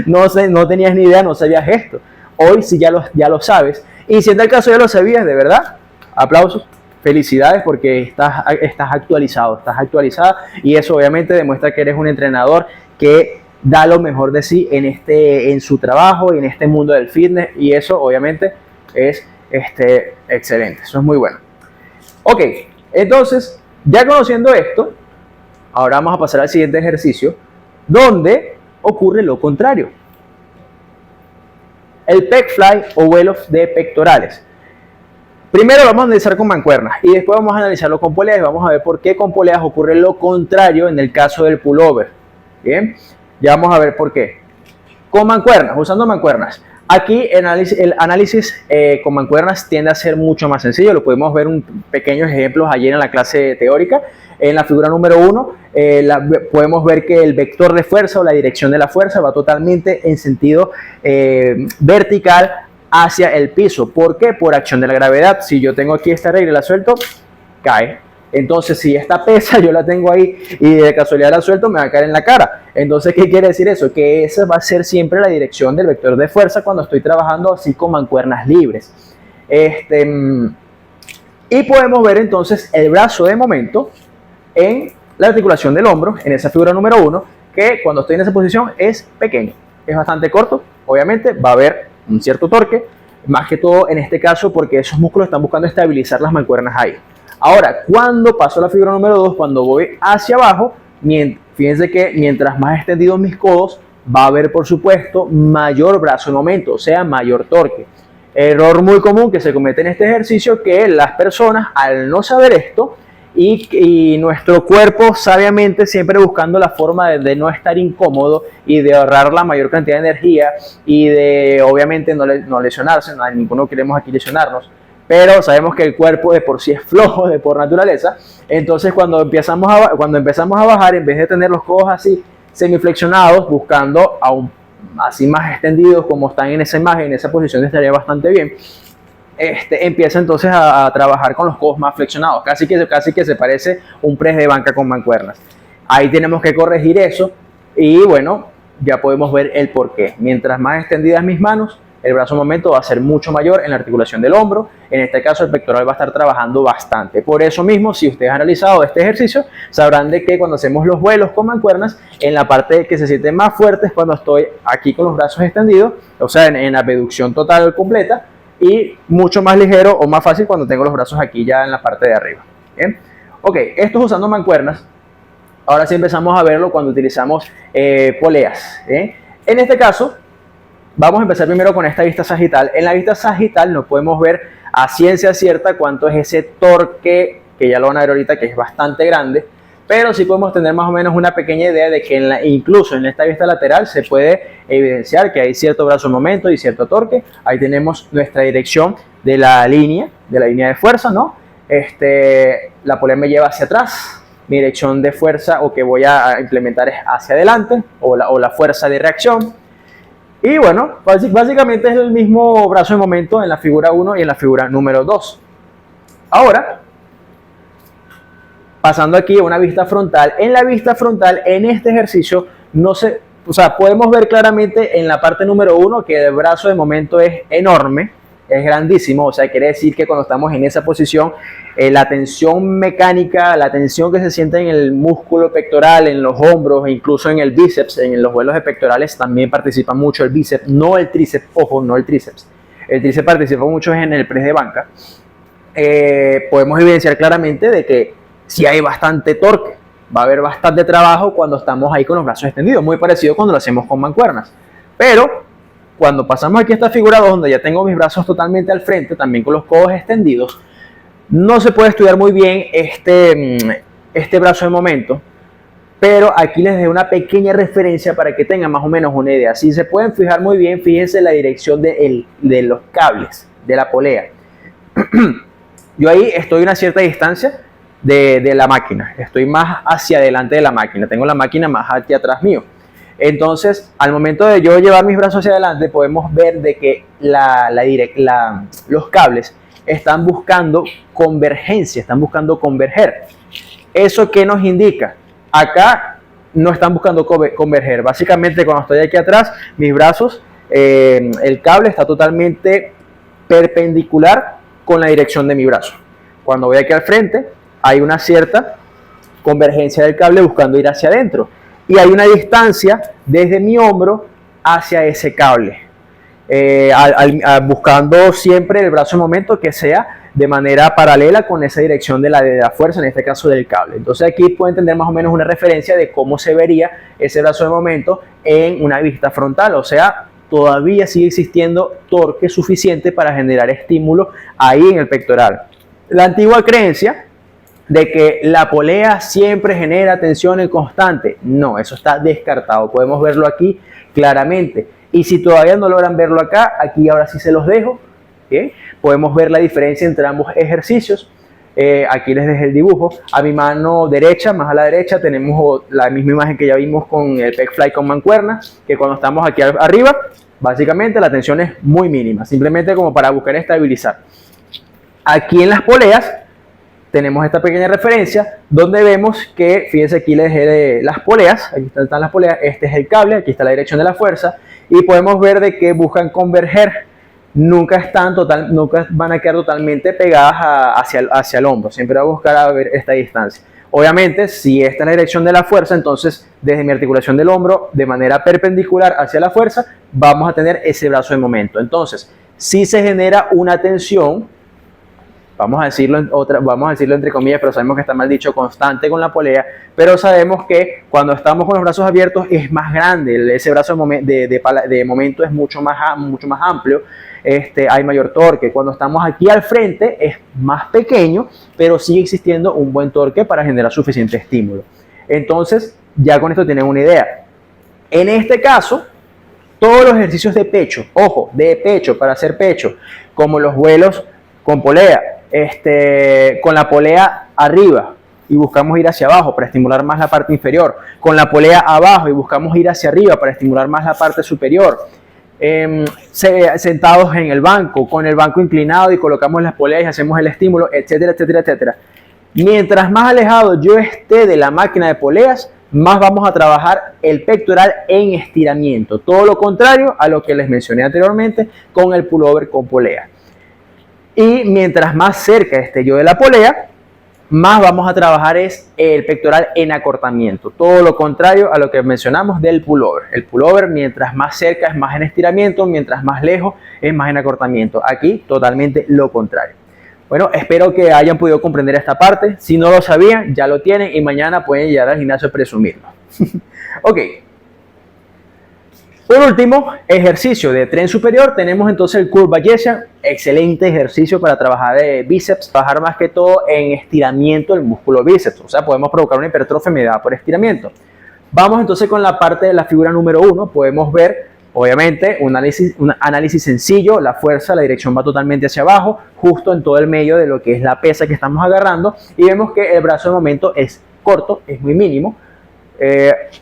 No sé, no tenías ni idea, no sabías esto. Hoy sí ya lo sabes. Y si en tal caso ya lo sabías, de verdad, aplausos. Felicidades porque estás actualizado, estás actualizada y eso obviamente demuestra que eres un entrenador que da lo mejor de sí en su trabajo y en este mundo del fitness y eso obviamente es excelente, eso es muy bueno. Ok, entonces ya conociendo esto, ahora vamos a pasar al siguiente ejercicio donde ocurre lo contrario. El pec fly o vuelo de pectorales. Primero lo vamos a analizar con mancuernas y después vamos a analizarlo con poleas y vamos a ver por qué con poleas ocurre lo contrario en el caso del pullover. Bien, ya vamos a ver por qué. Con mancuernas, usando mancuernas. Aquí el análisis con mancuernas tiende a ser mucho más sencillo. Lo podemos ver pequeños ejemplos ayer en la clase teórica. En la figura número 1 podemos ver que el vector de fuerza o la dirección de la fuerza va totalmente en sentido vertical hacia el piso. ¿Por qué? Por acción de la gravedad. Si yo tengo aquí esta regla y la suelto, cae. Entonces, si esta pesa, yo la tengo ahí y de casualidad la suelto, me va a caer en la cara. Entonces, ¿qué quiere decir eso? Que esa va a ser siempre la dirección del vector de fuerza cuando estoy trabajando así con mancuernas libres. Y podemos ver entonces el brazo de momento en la articulación del hombro, en esa figura número 1, que cuando estoy en esa posición es pequeño. Es bastante corto, obviamente va a haber un cierto torque, más que todo en este caso porque esos músculos están buscando estabilizar las mancuernas ahí. Ahora, cuando paso a la figura número 2, cuando voy hacia abajo, fíjense que mientras más extendidos mis codos, va a haber por supuesto mayor brazo en momento, o sea, mayor torque. Error muy común que se comete en este ejercicio, que las personas al no saber esto, y nuestro cuerpo sabiamente siempre buscando la forma de no estar incómodo y de ahorrar la mayor cantidad de energía y de obviamente no lesionarse, ninguno queremos aquí lesionarnos, pero sabemos que el cuerpo de por sí es flojo de por naturaleza, entonces cuando empezamos a bajar, en vez de tener los codos así semiflexionados, buscando así más extendidos como están en esa imagen, en esa posición estaría bastante bien. Empieza entonces a trabajar con los codos más flexionados, casi que se parece un press de banca con mancuernas. Ahí tenemos que corregir eso y bueno, ya podemos ver el porqué. Mientras más extendidas mis manos, el brazo en momento va a ser mucho mayor en la articulación del hombro. En este caso el pectoral va a estar trabajando bastante. Por eso mismo, si ustedes han realizado este ejercicio, sabrán de que cuando hacemos los vuelos con mancuernas, en la parte que se siente más fuerte es cuando estoy aquí con los brazos extendidos, o sea, en la abducción total completa, y mucho más ligero o más fácil cuando tengo los brazos aquí ya en la parte de arriba. ¿Bien? Ok, esto es usando mancuernas. Ahora sí empezamos a verlo cuando utilizamos poleas. En este caso, vamos a empezar primero con esta vista sagital. En la vista sagital no podemos ver a ciencia cierta cuánto es ese torque, que ya lo van a ver ahorita, que es bastante grande, pero sí podemos tener más o menos una pequeña idea de que incluso en esta vista lateral se puede evidenciar que hay cierto brazo en momento y cierto torque. Ahí tenemos nuestra dirección de la línea de fuerza, ¿no? La polea me lleva hacia atrás, mi dirección de fuerza o que voy a implementar es hacia adelante, o la fuerza de reacción. Y bueno, básicamente es el mismo brazo de momento en la figura 1 y en la figura número 2. Ahora, pasando aquí a una vista frontal. En la vista frontal, en este ejercicio, podemos ver claramente en la parte número 1 que el brazo de momento es enorme, es grandísimo. O sea, quiere decir que cuando estamos en esa posición, la tensión mecánica, la tensión que se siente en el músculo pectoral, en los hombros e incluso en el bíceps, en los vuelos de pectorales también participa mucho el bíceps, no el tríceps, ojo, no el tríceps. El tríceps participa mucho en el press de banca. Podemos evidenciar claramente de que si hay bastante torque, va a haber bastante trabajo cuando estamos ahí con los brazos extendidos, muy parecido cuando lo hacemos con mancuernas. Pero cuando pasamos aquí a esta figura 2, donde ya tengo mis brazos totalmente al frente, también con los codos extendidos, no se puede estudiar muy bien este brazo de momento, pero aquí les dejo una pequeña referencia para que tengan más o menos una idea. Si se pueden fijar muy bien, fíjense la dirección de los cables, de la polea. Yo ahí estoy a una cierta distancia de la máquina, estoy más hacia adelante de la máquina, tengo la máquina más hacia atrás mío. Entonces, al momento de yo llevar mis brazos hacia adelante, podemos ver de que los cables están buscando convergencia, están buscando converger. ¿Eso qué nos indica? Acá no están buscando converger. Básicamente, cuando estoy aquí atrás, mis brazos, el cable está totalmente perpendicular con la dirección de mi brazo. Cuando voy aquí al frente, hay una cierta convergencia del cable buscando ir hacia adentro. Y hay una distancia desde mi hombro hacia ese cable. Buscando siempre el brazo de momento que sea de manera paralela con esa dirección de la fuerza, en este caso del cable. Entonces aquí pueden tener más o menos una referencia de cómo se vería ese brazo de momento en una vista frontal. O sea, todavía sigue existiendo torque suficiente para generar estímulo ahí en el pectoral. La antigua creencia de que la polea siempre genera tensión en constante, no, eso está descartado. Podemos verlo aquí claramente. Y si todavía no logran verlo acá, aquí ahora sí se los dejo. ¿Sí? Podemos ver la diferencia entre ambos ejercicios. Aquí les dejé el dibujo. A mi mano derecha, más a la derecha, tenemos la misma imagen que ya vimos con el pec fly con mancuerna, que cuando estamos aquí arriba, básicamente la tensión es muy mínima, simplemente como para buscar estabilizar. Aquí en las poleas tenemos esta pequeña referencia donde vemos que, fíjense, aquí les dejé las poleas, aquí están las poleas, este es el cable, aquí está la dirección de la fuerza, y podemos ver de que buscan converger. Nunca van a quedar totalmente pegadas hacia el hombro, siempre va a buscar a ver esta distancia. Obviamente, si esta es la dirección de la fuerza, entonces desde mi articulación del hombro, de manera perpendicular hacia la fuerza, vamos a tener ese brazo de momento. Entonces, si se genera una tensión, vamos a decirlo entre comillas, pero sabemos que está mal dicho, constante con la polea, pero sabemos que cuando estamos con los brazos abiertos es más grande, ese brazo de momento es mucho más amplio, hay mayor torque. Cuando estamos aquí al frente es más pequeño, pero sigue existiendo un buen torque para generar suficiente estímulo. Entonces, ya con esto tienen una idea. En este caso, todos los ejercicios de pecho, ojo, de pecho, para hacer pecho, como los vuelos con polea, con la polea arriba y buscamos ir hacia abajo para estimular más la parte inferior, con la polea abajo y buscamos ir hacia arriba para estimular más la parte superior, sentados en el banco, con el banco inclinado y colocamos las poleas y hacemos el estímulo, etcétera, etcétera, etcétera. Mientras más alejado yo esté de la máquina de poleas, más vamos a trabajar el pectoral en estiramiento, todo lo contrario a lo que les mencioné anteriormente con el pullover con polea. Y mientras más cerca esté yo de la polea, más vamos a trabajar el pectoral en acortamiento. Todo lo contrario a lo que mencionamos del pullover. El pullover, mientras más cerca es más en estiramiento, mientras más lejos es más en acortamiento. Aquí totalmente lo contrario. Bueno, espero que hayan podido comprender esta parte. Si no lo sabían, ya lo tienen y mañana pueden llegar al gimnasio a presumirlo. Ok. Por último, ejercicio de tren superior, tenemos entonces el curl bayesian, excelente ejercicio para trabajar bíceps, trabajar más que todo en estiramiento del músculo bíceps, o sea, podemos provocar una hipertrofia mediada por estiramiento. Vamos entonces con la parte de la figura número 1, podemos ver, obviamente, un análisis sencillo, la fuerza, la dirección va totalmente hacia abajo, justo en todo el medio de lo que es la pesa que estamos agarrando, y vemos que el brazo de momento es corto, es muy mínimo,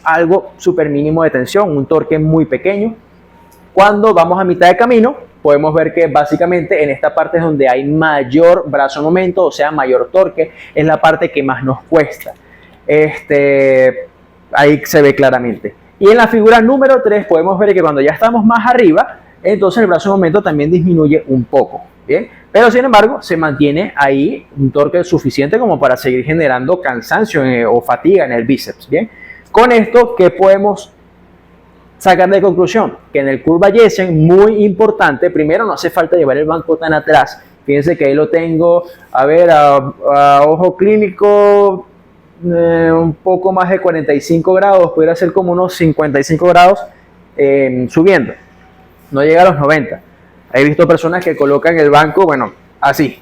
algo súper mínimo de tensión, un torque muy pequeño. Cuando vamos a mitad de camino, podemos ver que básicamente en esta parte es donde hay mayor brazo de momento, o sea, mayor torque, es la parte que más nos cuesta. Ahí se ve claramente. Y en la figura número 3 podemos ver que cuando ya estamos más arriba, entonces el brazo de momento también disminuye un poco, ¿bien? Pero sin embargo, se mantiene ahí un torque suficiente como para seguir generando cansancio o fatiga en el bíceps, ¿bien? Con esto, ¿qué podemos sacar de conclusión? Que en el curl by Jensen, muy importante, primero no hace falta llevar el banco tan atrás. Fíjense que ahí lo tengo, a ver, a ojo clínico, un poco más de 45 grados, pudiera ser como unos 55 grados subiendo, no llega a los 90. He visto personas que colocan el banco, bueno, así,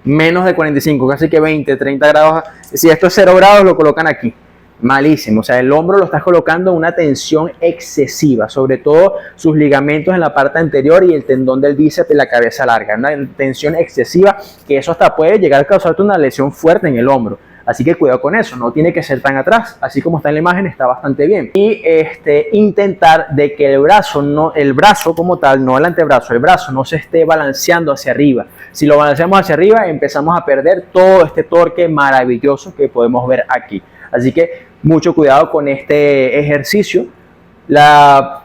menos de 45, casi que 20, 30 grados. Si esto es 0 grados, lo colocan aquí. Malísimo, o sea, el hombro lo estás colocando en una tensión excesiva, sobre todo sus ligamentos en la parte anterior y el tendón del bíceps y la cabeza larga, una tensión excesiva que eso hasta puede llegar a causarte una lesión fuerte en el hombro. Así que cuidado con eso, no tiene que ser tan atrás, así como está en la imagen está bastante bien. Y intentar de que el brazo como tal, no el antebrazo, el brazo no se esté balanceando hacia arriba. Si lo balanceamos hacia arriba, empezamos a perder todo este torque maravilloso que podemos ver aquí. Así que mucho cuidado con este ejercicio. La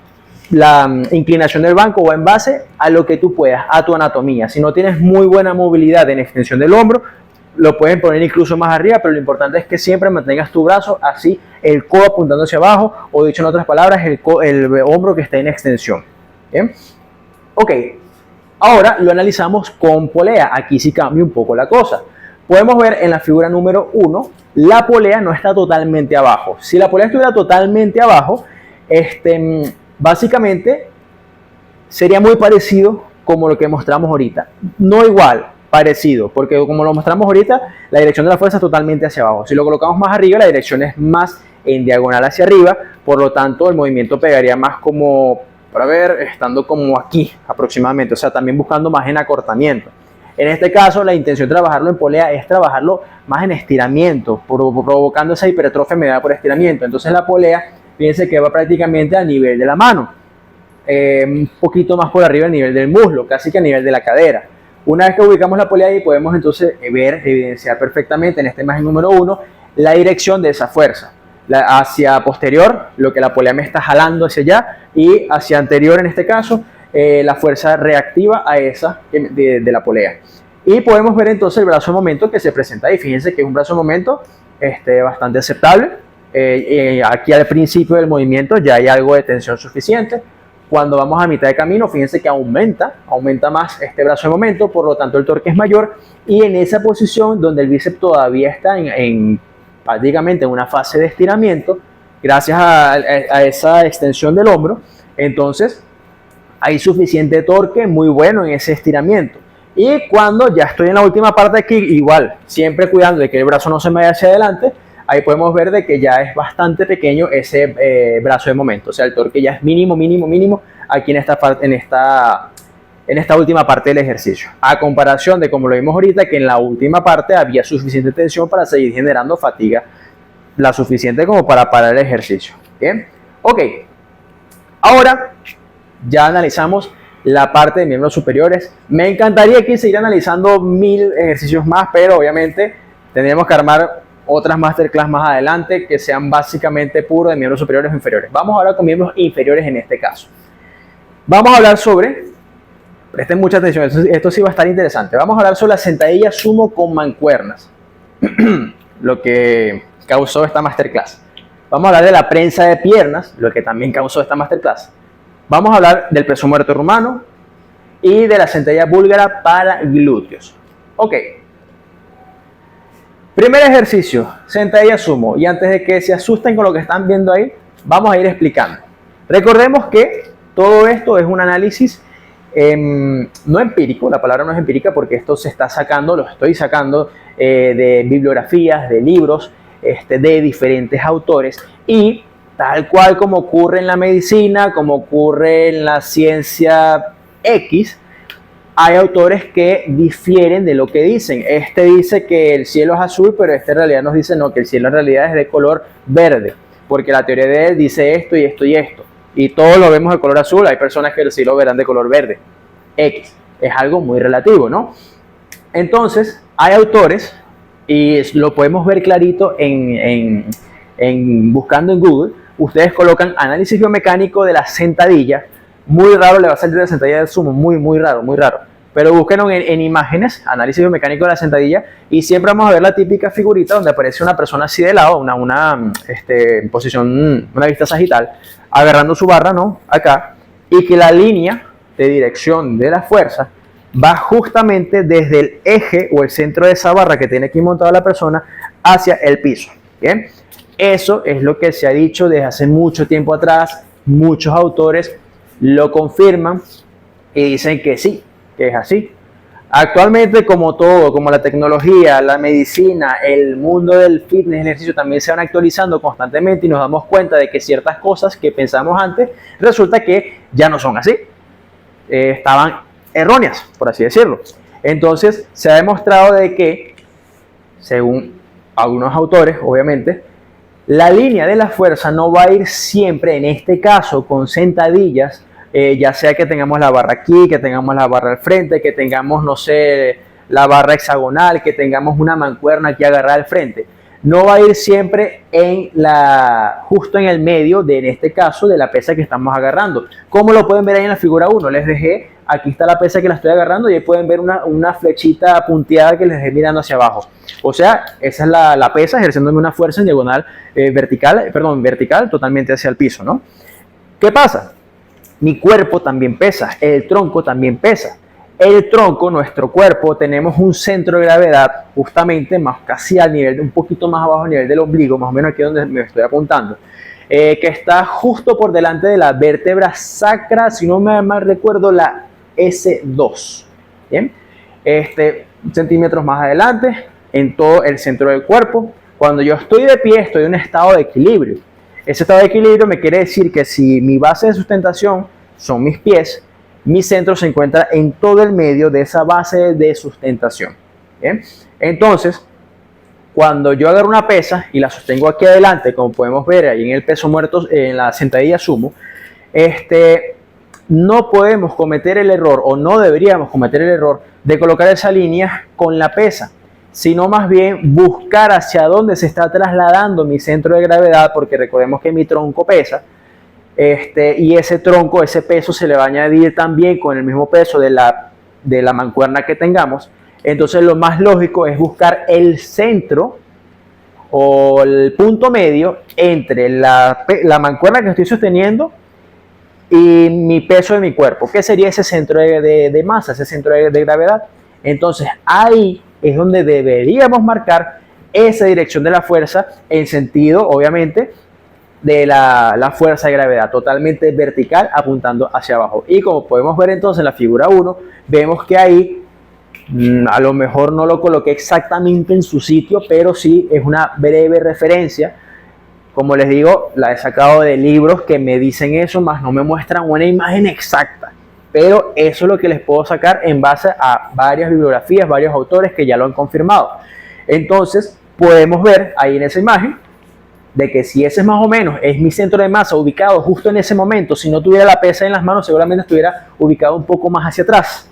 inclinación del banco va en base a lo que tú puedas, a tu anatomía. Si no tienes muy buena movilidad en extensión del hombro, lo pueden poner incluso más arriba, pero lo importante es que siempre mantengas tu brazo así, el codo apuntando hacia abajo, o dicho en otras palabras, el hombro que esté en extensión. ¿Bien? Ok, ahora lo analizamos con polea. Aquí sí cambia un poco la cosa. Podemos ver en la figura número 1, la polea no está totalmente abajo. Si la polea estuviera totalmente abajo, básicamente sería muy parecido como lo que mostramos ahorita. No igual, parecido, porque como lo mostramos ahorita, la dirección de la fuerza es totalmente hacia abajo. Si lo colocamos más arriba, la dirección es más en diagonal hacia arriba, por lo tanto el movimiento pegaría más como, para ver, estando como aquí aproximadamente, o sea, también buscando más en acortamiento. En este caso, la intención de trabajarlo en polea es trabajarlo más en estiramiento, provocando esa hipertrofia mediada por estiramiento. Entonces la polea, fíjense que va prácticamente a nivel de la mano, un poquito más por arriba a nivel del muslo, casi que a nivel de la cadera. Una vez que ubicamos la polea ahí, podemos entonces evidenciar perfectamente en esta imagen número 1 la dirección de esa fuerza. Hacia posterior, lo que la polea me está jalando hacia allá, y hacia anterior en este caso, la fuerza reactiva a esa de la polea. Y podemos ver entonces el brazo de momento que se presenta ahí. Fíjense que es un brazo de momento bastante aceptable. Aquí al principio del movimiento ya hay algo de tensión suficiente. Cuando vamos a mitad de camino, fíjense que aumenta más este brazo de momento, por lo tanto el torque es mayor, y en esa posición donde el bíceps todavía está prácticamente en una fase de estiramiento, gracias a esa extensión del hombro, entonces hay suficiente torque muy bueno en ese estiramiento. Y cuando ya estoy en la última parte aquí, igual, siempre cuidando de que el brazo no se me vaya hacia adelante, ahí podemos ver de que ya es bastante pequeño ese brazo de momento. O sea, el torque ya es mínimo aquí en esta última parte del ejercicio. A comparación de como lo vimos ahorita, que en la última parte había suficiente tensión para seguir generando fatiga, la suficiente como para parar el ejercicio. Bien, ok. Ahora ya analizamos la parte de miembros superiores. Me encantaría aquí seguir analizando 1000 ejercicios más, pero obviamente tendríamos que armar otras masterclass más adelante que sean básicamente puro de miembros superiores o inferiores. Vamos ahora con miembros inferiores en este caso. Vamos a hablar sobre, presten mucha atención, esto sí va a estar interesante. Vamos a hablar sobre la sentadilla sumo con mancuernas, lo que causó esta masterclass. Vamos a hablar de la prensa de piernas, lo que también causó esta masterclass. Vamos a hablar del peso muerto rumano y de la sentadilla búlgara para glúteos. Ok. Primer ejercicio, sentadilla sumo. Y antes de que se asusten con lo que están viendo ahí, vamos a ir explicando. Recordemos que todo esto es un análisis no empírico, la palabra no es empírica porque esto se está sacando, lo estoy sacando de bibliografías, de libros, de diferentes autores, y tal cual como ocurre en la medicina, como ocurre en la ciencia X, hay autores que difieren de lo que dicen. Este dice que el cielo es azul, pero este en realidad nos dice no, que el cielo en realidad es de color verde, porque la teoría de él dice esto y esto y esto. y todos lo vemos de color azul, hay personas que sí lo verán de color verde. X, es algo muy relativo, ¿no? Entonces, hay autores, y lo podemos ver clarito buscando en Google, ustedes colocan análisis biomecánico de la sentadilla, muy raro le va a salir la sentadilla del sumo, muy raro, pero búsquenlo en imágenes, análisis biomecánico de la sentadilla, y siempre vamos a ver la típica figurita donde aparece una persona así de lado, en posición, una vista sagital, agarrando su barra, ¿no? Acá, y que la línea de dirección de la fuerza va justamente desde el eje o el centro de esa barra que tiene aquí montada la persona hacia el piso, ¿bien? Eso es lo que se ha dicho desde hace mucho tiempo atrás, muchos autores lo confirman y dicen que sí, que es así. Actualmente, como todo, como la tecnología, la medicina, el mundo del fitness, el ejercicio también se van actualizando constantemente y nos damos cuenta de que ciertas cosas que pensamos antes resulta que ya no son así, estaban erróneas, por así decirlo. Entonces se ha demostrado de que, según algunos autores, obviamente, la línea de la fuerza no va a ir siempre, en este caso, con sentadillas, ya sea que tengamos la barra aquí, que tengamos la barra al frente, que tengamos, no sé, la barra hexagonal, que tengamos una mancuerna aquí agarrada al frente. No va a ir siempre justo en el medio, en este caso, de la pesa que estamos agarrando. Como lo pueden ver ahí en la figura 1, les dejé, aquí está la pesa que la estoy agarrando y ahí pueden ver una flechita punteada que les dejé mirando hacia abajo. O sea, esa es la pesa ejerciéndome una fuerza en diagonal, vertical, totalmente hacia el piso, ¿no? ¿Qué pasa? Mi cuerpo también pesa, el tronco también pesa. El tronco, nuestro cuerpo, tenemos un centro de gravedad justamente casi al nivel, un poquito más abajo al nivel del ombligo, más o menos aquí donde me estoy apuntando, que está justo por delante de la vértebra sacra, si no me mal recuerdo, la S2. ¿Bien? Centímetros más adelante, en todo el centro del cuerpo. Cuando yo estoy de pie, estoy en un estado de equilibrio. Ese estado de equilibrio me quiere decir que si mi base de sustentación son mis pies, mi centro se encuentra en todo el medio de esa base de sustentación. ¿Bien? Entonces, cuando yo agarro una pesa y la sostengo aquí adelante, como podemos ver ahí en el peso muerto, en la sentadilla sumo, no podemos cometer el error, o no deberíamos cometer el error, de colocar esa línea con la pesa, sino más bien buscar hacia dónde se está trasladando mi centro de gravedad, porque recordemos que mi tronco pesa, y ese tronco, ese peso se le va a añadir también con el mismo peso de la mancuerna que tengamos. Entonces lo más lógico es buscar el centro o el punto medio entre la mancuerna que estoy sosteniendo y mi peso de mi cuerpo, que sería ese centro de masa, ese centro de gravedad. Entonces ahí es donde deberíamos marcar esa dirección de la fuerza en sentido, obviamente, de la fuerza de gravedad, totalmente vertical, apuntando hacia abajo. Y como podemos ver entonces en la figura 1, vemos que ahí, a lo mejor no lo coloqué exactamente en su sitio, pero sí es una breve referencia. Como les digo, la he sacado de libros que me dicen eso, más no me muestran una imagen exacta. Pero eso es lo que les puedo sacar en base a varias bibliografías, varios autores que ya lo han confirmado. Entonces, podemos ver ahí en esa imagen de que si ese más o menos es mi centro de masa ubicado justo en ese momento, si no tuviera la pesa en las manos, seguramente estuviera ubicado un poco más hacia atrás.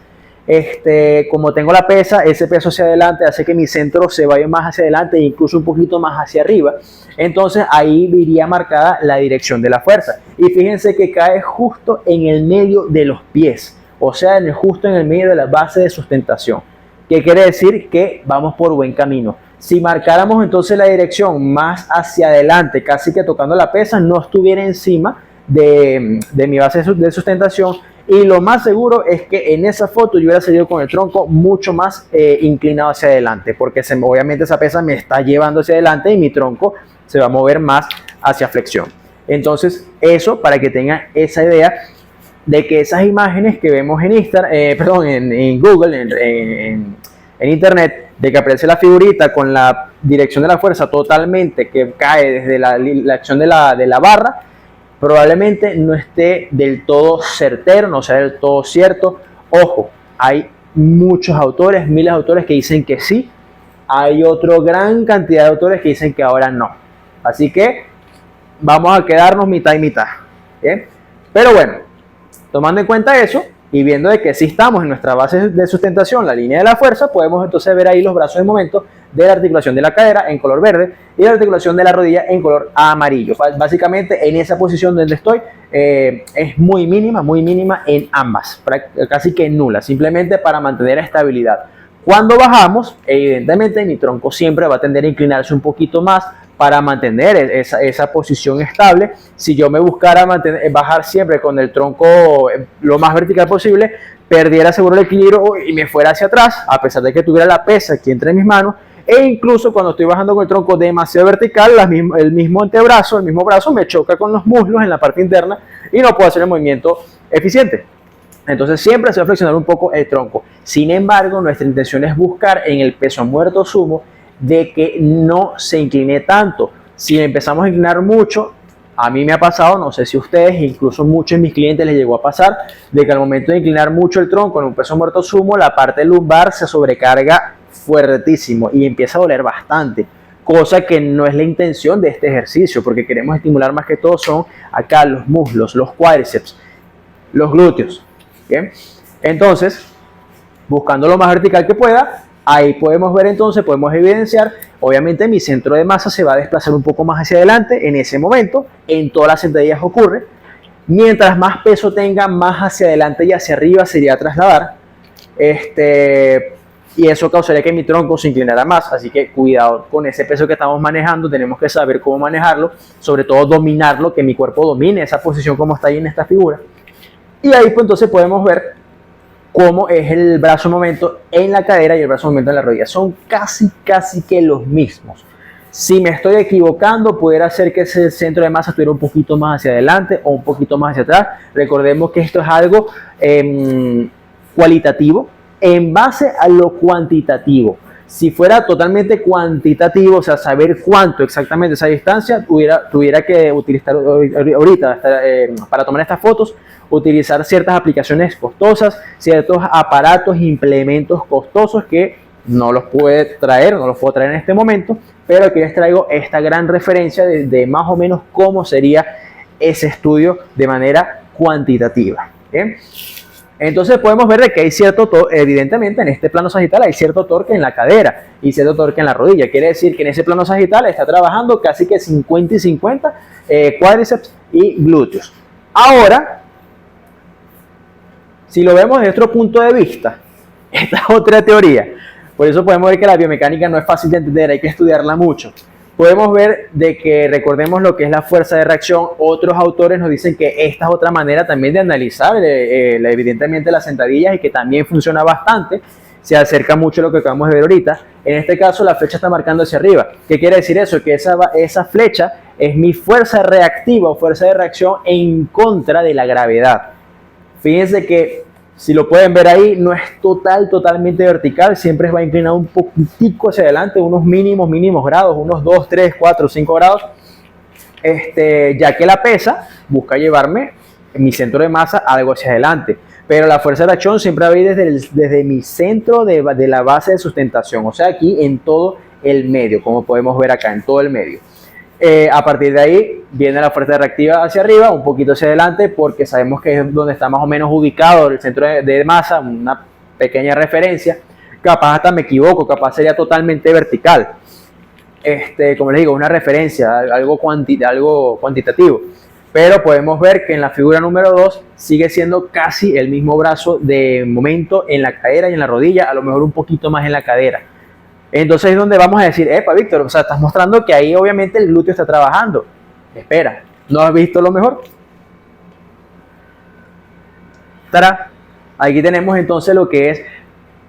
Como tengo la pesa, ese peso hacia adelante hace que mi centro se vaya más hacia adelante e incluso un poquito más hacia arriba. Entonces ahí iría marcada la dirección de la fuerza. Y fíjense que cae justo en el medio de los pies, o sea, justo en el medio de la base de sustentación. ¿Qué quiere decir? Que vamos por buen camino. Si marcáramos entonces la dirección más hacia adelante, casi que tocando la pesa, no estuviera encima de mi base de sustentación. Y lo más seguro es que en esa foto yo hubiera salido con el tronco mucho más inclinado hacia adelante, porque obviamente esa pesa me está llevando hacia adelante y mi tronco se va a mover más hacia flexión. Entonces, eso para que tengan esa idea de que esas imágenes que vemos en Google, en Internet, de que aparece la figurita con la dirección de la fuerza totalmente que cae desde la acción de la barra, probablemente no esté del todo certero, no sea del todo cierto. Ojo, hay muchos autores, miles de autores que dicen que sí, hay otra gran cantidad de autores que dicen que ahora no. Así que vamos a quedarnos mitad y mitad. ¿Bien? Pero bueno, tomando en cuenta eso y viendo de que sí estamos en nuestra base de sustentación, la línea de la fuerza, podemos entonces ver ahí los brazos de momento de la articulación de la cadera en color verde y la articulación de la rodilla en color amarillo. Básicamente en esa posición donde estoy es muy mínima en ambas, casi que nula, simplemente para mantener estabilidad. Cuando bajamos, evidentemente mi tronco siempre va a tender a inclinarse un poquito más para mantener esa posición estable. Si yo me buscara bajar siempre con el tronco lo más vertical posible, perdiera seguro el equilibrio y me fuera hacia atrás, a pesar de que tuviera la pesa aquí entre mis manos. E incluso cuando estoy bajando con el tronco demasiado vertical, el mismo antebrazo, el mismo brazo me choca con los muslos en la parte interna y no puedo hacer el movimiento eficiente. Entonces siempre se va a flexionar un poco el tronco. Sin embargo, nuestra intención es buscar en el peso muerto sumo de que no se incline tanto. Si empezamos a inclinar mucho, a mí me ha pasado, no sé si ustedes, incluso muchos de mis clientes les llegó a pasar, de que al momento de inclinar mucho el tronco en un peso muerto sumo, la parte lumbar se sobrecarga fuertísimo y empieza a doler bastante, cosa que no es la intención de este ejercicio, porque queremos estimular más que todo son acá los muslos, los cuádriceps, los glúteos. ¿Bien? Entonces, buscando lo más vertical que pueda, ahí podemos ver entonces, podemos evidenciar, obviamente mi centro de masa se va a desplazar un poco más hacia adelante en ese momento, en todas las sentadillas ocurre. Mientras más peso tenga, más hacia adelante y hacia arriba sería trasladar. Y eso causaría que mi tronco se inclinara más, así que cuidado con ese peso que estamos manejando, tenemos que saber cómo manejarlo, sobre todo dominarlo, que mi cuerpo domine esa posición como está ahí en esta figura. Y ahí pues entonces podemos ver cómo es el brazo momento en la cadera y el brazo momento en la rodilla. Son casi que los mismos. Si me estoy equivocando, pudiera ser que ese centro de masa estuviera un poquito más hacia adelante o un poquito más hacia atrás. Recordemos que esto es algo cualitativo en base a lo cuantitativo. Si fuera totalmente cuantitativo, o sea, saber cuánto exactamente esa distancia, tuviera que utilizar ahorita para tomar estas fotos, utilizar ciertas aplicaciones costosas, ciertos aparatos e implementos costosos que no los puedo traer en este momento, pero aquí les traigo esta gran referencia de más o menos cómo sería ese estudio de manera cuantitativa. ¿Bien? Entonces podemos ver que hay cierto torque, evidentemente en este plano sagital hay cierto torque en la cadera y cierto torque en la rodilla. Quiere decir que en ese plano sagital está trabajando casi que 50 y 50 cuádriceps y glúteos. Ahora, si lo vemos desde otro punto de vista, esta es otra teoría. Por eso podemos ver que la biomecánica no es fácil de entender, hay que estudiarla mucho. Podemos ver de que recordemos lo que es la fuerza de reacción. Otros autores nos dicen que esta es otra manera también de analizar evidentemente las sentadillas y que también funciona bastante. Se acerca mucho a lo que acabamos de ver ahorita. En este caso la flecha está marcando hacia arriba. ¿Qué quiere decir eso? Que esa flecha es mi fuerza reactiva o fuerza de reacción en contra de la gravedad. Fíjense que si lo pueden ver ahí, no es totalmente vertical, siempre va inclinado un poquitico hacia adelante, unos mínimos grados, unos 2, 3, 4, 5 grados, ya que la pesa busca llevarme mi centro de masa algo hacia adelante, pero la fuerza de reacción siempre va a ir desde mi centro de la base de sustentación, o sea, aquí en todo el medio, como podemos ver acá, en todo el medio. A partir de ahí viene la fuerza reactiva hacia arriba, un poquito hacia adelante, porque sabemos que es donde está más o menos ubicado el centro de masa, una pequeña referencia. Capaz hasta me equivoco, capaz sería totalmente vertical. Como les digo, una referencia, algo cuantitativo. Pero podemos ver que en la figura número 2 sigue siendo casi el mismo brazo de momento en la cadera y en la rodilla, a lo mejor un poquito más en la cadera. Entonces es donde vamos a decir, Víctor, o sea, estás mostrando que ahí obviamente el glúteo está trabajando. Espera, ¿no has visto lo mejor? ¡Tará! Aquí tenemos entonces lo que es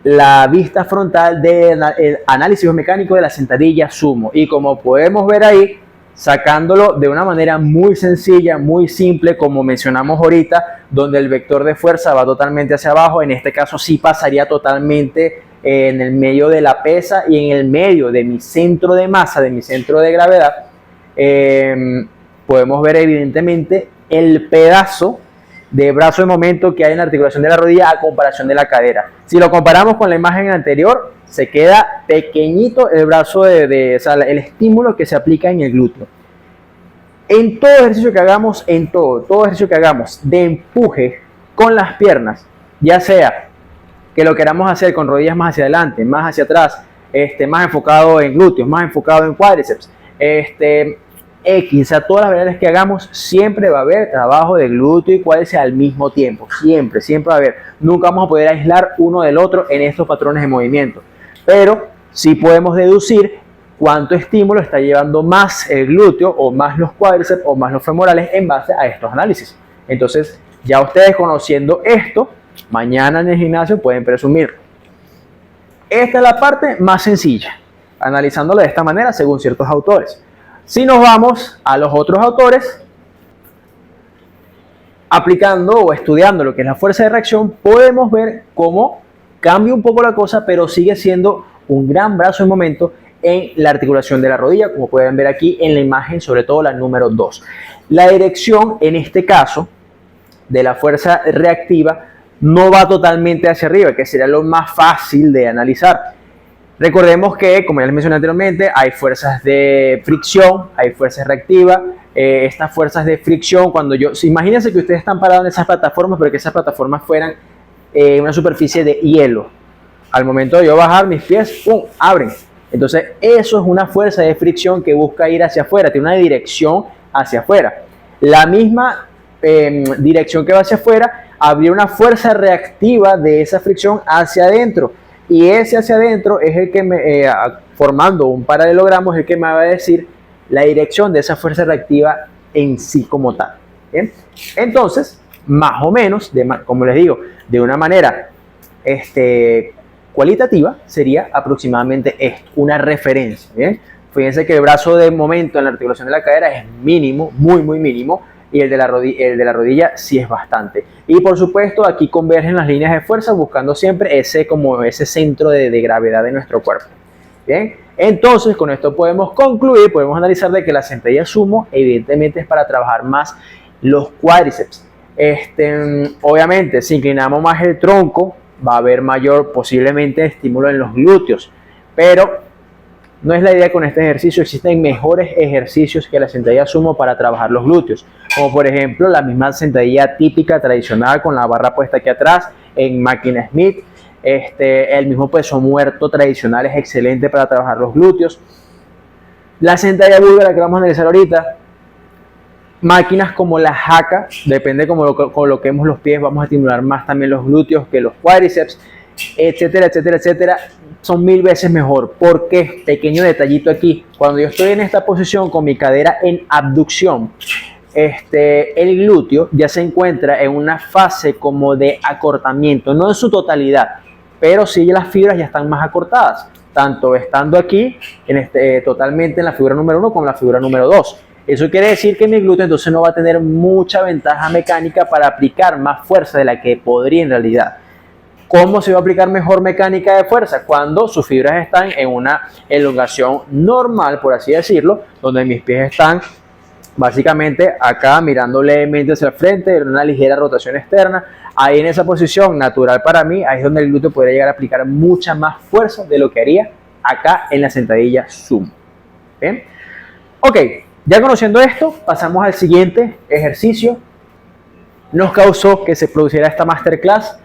la vista frontal del análisis mecánico de la sentadilla sumo. Y como podemos ver ahí, sacándolo de una manera muy sencilla, muy simple, como mencionamos ahorita, donde el vector de fuerza va totalmente hacia abajo, en este caso sí pasaría totalmente en el medio de la pesa y en el medio de mi centro de masa, de mi centro de gravedad. Podemos ver evidentemente el pedazo de brazo de momento que hay en la articulación de la rodilla a comparación de la cadera. Si lo comparamos con la imagen anterior, se queda pequeñito el brazo o sea, el estímulo que se aplica en el glúteo. En todo ejercicio que hagamos, todo ejercicio que hagamos de empuje con las piernas, ya sea que lo queramos hacer con rodillas más hacia adelante, más hacia atrás, más enfocado en glúteos, más enfocado en cuádriceps, X, o sea, todas las variables que hagamos, siempre va a haber trabajo de glúteo y cuádriceps al mismo tiempo, siempre va a haber. Nunca vamos a poder aislar uno del otro en estos patrones de movimiento, pero sí podemos deducir cuánto estímulo está llevando más el glúteo o más los cuádriceps o más los femorales en base a estos análisis. Entonces, ya ustedes conociendo esto, mañana en el gimnasio pueden presumirlo. Esta es la parte más sencilla, analizándolo de esta manera según ciertos autores. Si nos vamos a los otros autores, aplicando o estudiando lo que es la fuerza de reacción, podemos ver cómo cambia un poco la cosa, pero sigue siendo un gran brazo en momento en la articulación de la rodilla, como pueden ver aquí en la imagen, sobre todo la número 2. La dirección, en este caso, de la fuerza reactiva, no va totalmente hacia arriba, que sería lo más fácil de analizar. Recordemos que, como ya les mencioné anteriormente, hay fuerzas de fricción, hay fuerzas reactivas. Estas fuerzas de fricción, imagínense que ustedes están parados en esas plataformas, pero que esas plataformas fueran una superficie de hielo. Al momento de yo bajar, mis pies, ¡pum!, abren. Entonces, eso es una fuerza de fricción que busca ir hacia afuera, tiene una dirección hacia afuera. La misma dirección que va hacia afuera, habría una fuerza reactiva de esa fricción hacia adentro. Y ese hacia adentro es el que formando un paralelogramo, es el que me va a decir la dirección de esa fuerza reactiva en sí como tal. ¿Bien? Entonces, más o menos, como les digo, de una manera cualitativa, sería aproximadamente esto, una referencia. ¿Bien? Fíjense que el brazo de momento en la articulación de la cadera es mínimo, muy mínimo, y el de la rodilla sí es bastante. Y por supuesto aquí convergen las líneas de fuerza buscando siempre ese centro de gravedad de nuestro cuerpo. Bien, entonces con esto podemos concluir, podemos analizar de que la sentadilla sumo evidentemente es para trabajar más los cuádriceps. Obviamente si inclinamos más el tronco va a haber mayor posiblemente estímulo en los glúteos, pero no es la idea con este ejercicio. Existen mejores ejercicios que la sentadilla sumo para trabajar los glúteos, como por ejemplo la misma sentadilla típica tradicional con la barra puesta aquí atrás en máquina Smith. El mismo peso muerto tradicional es excelente para trabajar los glúteos. La sentadilla búlgara que vamos a analizar ahorita, máquinas como la jaca, depende cómo coloquemos los pies, vamos a estimular más también los glúteos que los cuádriceps, etcétera, etcétera, etcétera. Son 1000 veces mejor. ¿Por qué? Pequeño detallito aquí. Cuando yo estoy en esta posición con mi cadera en abducción, el glúteo ya se encuentra en una fase como de acortamiento, no en su totalidad, pero sí las fibras ya están más acortadas, tanto estando aquí totalmente en la figura número 1 como en la figura número 2. Eso quiere decir que mi glúteo entonces no va a tener mucha ventaja mecánica para aplicar más fuerza de la que podría en realidad. ¿Cómo se va a aplicar mejor mecánica de fuerza? Cuando sus fibras están en una elongación normal, por así decirlo, donde mis pies están básicamente acá mirando levemente hacia el frente, en una ligera rotación externa. Ahí en esa posición natural para mí, ahí es donde el glúteo podría llegar a aplicar mucha más fuerza de lo que haría acá en la sentadilla sumo. ¿Bien? Ok, ya conociendo esto, pasamos al siguiente ejercicio. Nos causó que se produciera esta masterclass.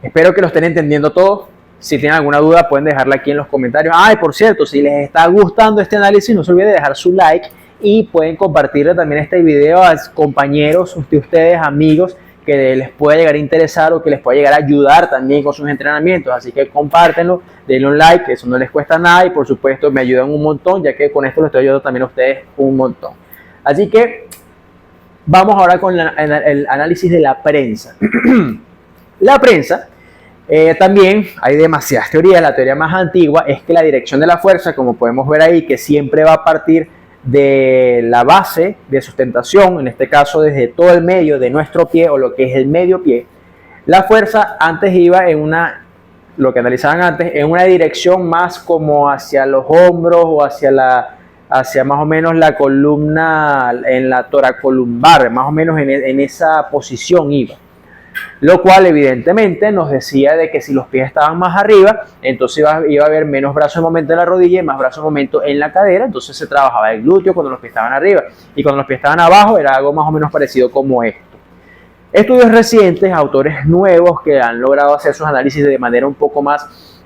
Espero que lo estén entendiendo todo. Si tienen alguna duda pueden dejarla aquí en los comentarios. Y por cierto, si les está gustando este análisis, no se olviden de dejar su like y pueden compartirle también este video a compañeros de ustedes, amigos, que les pueda llegar a interesar o que les pueda llegar a ayudar también con sus entrenamientos. Así que compártenlo, denle un like, eso no les cuesta nada y por supuesto me ayudan un montón, ya que con esto les estoy ayudando también a ustedes un montón. Así que vamos ahora con el análisis de la prensa. La prensa, también hay demasiadas teorías. La teoría más antigua es que la dirección de la fuerza, como podemos ver ahí, que siempre va a partir de la base de sustentación, en este caso desde todo el medio de nuestro pie o lo que es el medio pie. La fuerza antes iba en lo que analizaban antes, en una dirección más como hacia los hombros o hacia más o menos la columna, en la toracolumbar, más o menos en esa posición iba. Lo cual evidentemente nos decía de que si los pies estaban más arriba, entonces iba a haber menos brazo de momento en la rodilla y más brazo de momento en la cadera, entonces se trabajaba el glúteo cuando los pies estaban arriba, y cuando los pies estaban abajo era algo más o menos parecido como esto. Estudios recientes, autores nuevos que han logrado hacer sus análisis de manera un poco más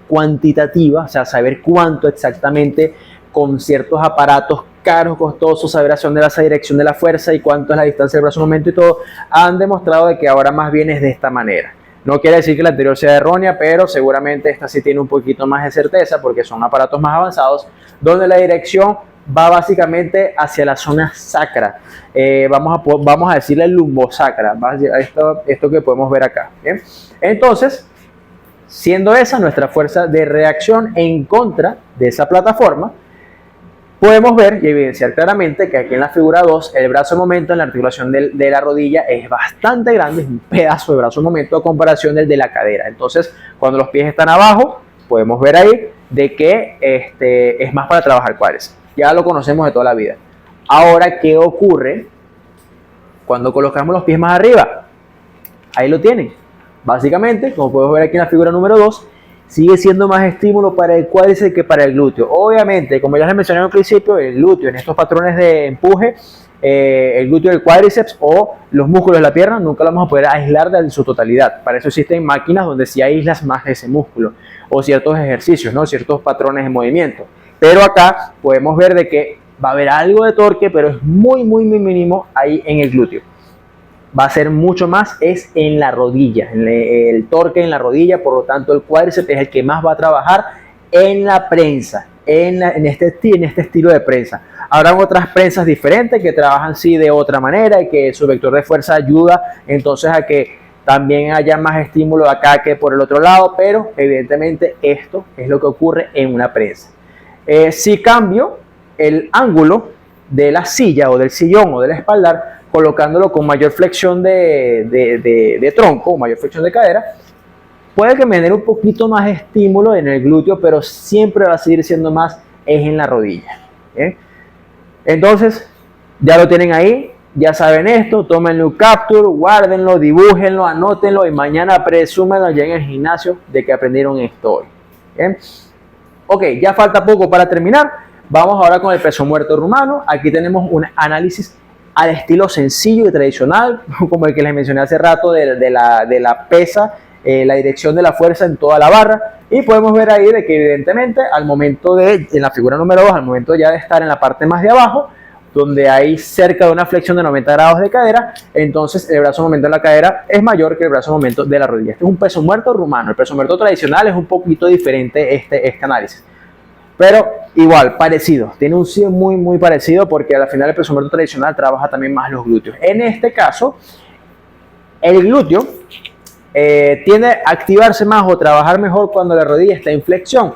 cuantitativa, o sea, saber cuánto exactamente con ciertos aparatos caros, costosos, saber hacia dónde va esa dirección de la fuerza y cuánto es la distancia del brazo momento y todo, han demostrado de que ahora más bien es de esta manera. No quiere decir que la anterior sea errónea, pero seguramente esta sí tiene un poquito más de certeza porque son aparatos más avanzados, donde la dirección va básicamente hacia la zona sacra. Vamos a decirle lumbosacra, esto que podemos ver acá. ¿Bien? Entonces, siendo esa nuestra fuerza de reacción en contra de esa plataforma, podemos ver y evidenciar claramente que aquí en la figura 2 el brazo de momento en la articulación de la rodilla es bastante grande, es un pedazo de brazo de momento a comparación del de la cadera. Entonces, cuando los pies están abajo, podemos ver ahí de que es más para trabajar cuádriceps. Ya lo conocemos de toda la vida. Ahora, ¿qué ocurre cuando colocamos los pies más arriba? Ahí lo tienen. Básicamente, como podemos ver aquí en la figura número 2, sigue siendo más estímulo para el cuádriceps que para el glúteo. Obviamente, como ya les mencioné al principio, el glúteo en estos patrones de empuje, el glúteo del cuádriceps o los músculos de la pierna, nunca lo vamos a poder aislar de su totalidad. Para eso existen máquinas donde sí aíslas más de ese músculo o ciertos ejercicios, ¿no? Ciertos patrones de movimiento. Pero acá podemos ver de que va a haber algo de torque, pero es muy mínimo ahí en el glúteo. Va a ser mucho más es en la rodilla, el torque en la rodilla, por lo tanto el cuádriceps es el que más va a trabajar en la prensa, en este estilo de prensa. Habrán otras prensas diferentes que trabajan sí de otra manera y que su vector de fuerza ayuda entonces a que también haya más estímulo acá que por el otro lado, pero evidentemente esto es lo que ocurre en una prensa. Si cambio el ángulo de la silla o del sillón o del espaldar, colocándolo con mayor flexión de tronco, mayor flexión de cadera, puede que me genere un poquito más estímulo en el glúteo, pero siempre va a seguir siendo más en la rodilla. ¿Bien? Entonces, ya lo tienen ahí, ya saben esto, tómenlo un capture, guárdenlo, dibújenlo, anótenlo y mañana presúmenlo ya en el gimnasio de que aprendieron esto hoy. ¿Bien? Ok, ya falta poco para terminar. Vamos ahora con el peso muerto rumano. Aquí tenemos un análisis al estilo sencillo y tradicional, como el que les mencioné hace rato de la pesa, la dirección de la fuerza en toda la barra, y podemos ver ahí de que evidentemente al momento en la figura número 2, al momento ya de estar en la parte más de abajo, donde hay cerca de una flexión de 90 grados de cadera, entonces el brazo momento de la cadera es mayor que el brazo momento de la rodilla. Este es un peso muerto rumano. El peso muerto tradicional es un poquito diferente este análisis. Pero igual, parecido, tiene un sí muy parecido porque al final el peso muerto tradicional trabaja también más los glúteos. En este caso, el glúteo tiende a activarse más o trabajar mejor cuando la rodilla está en flexión.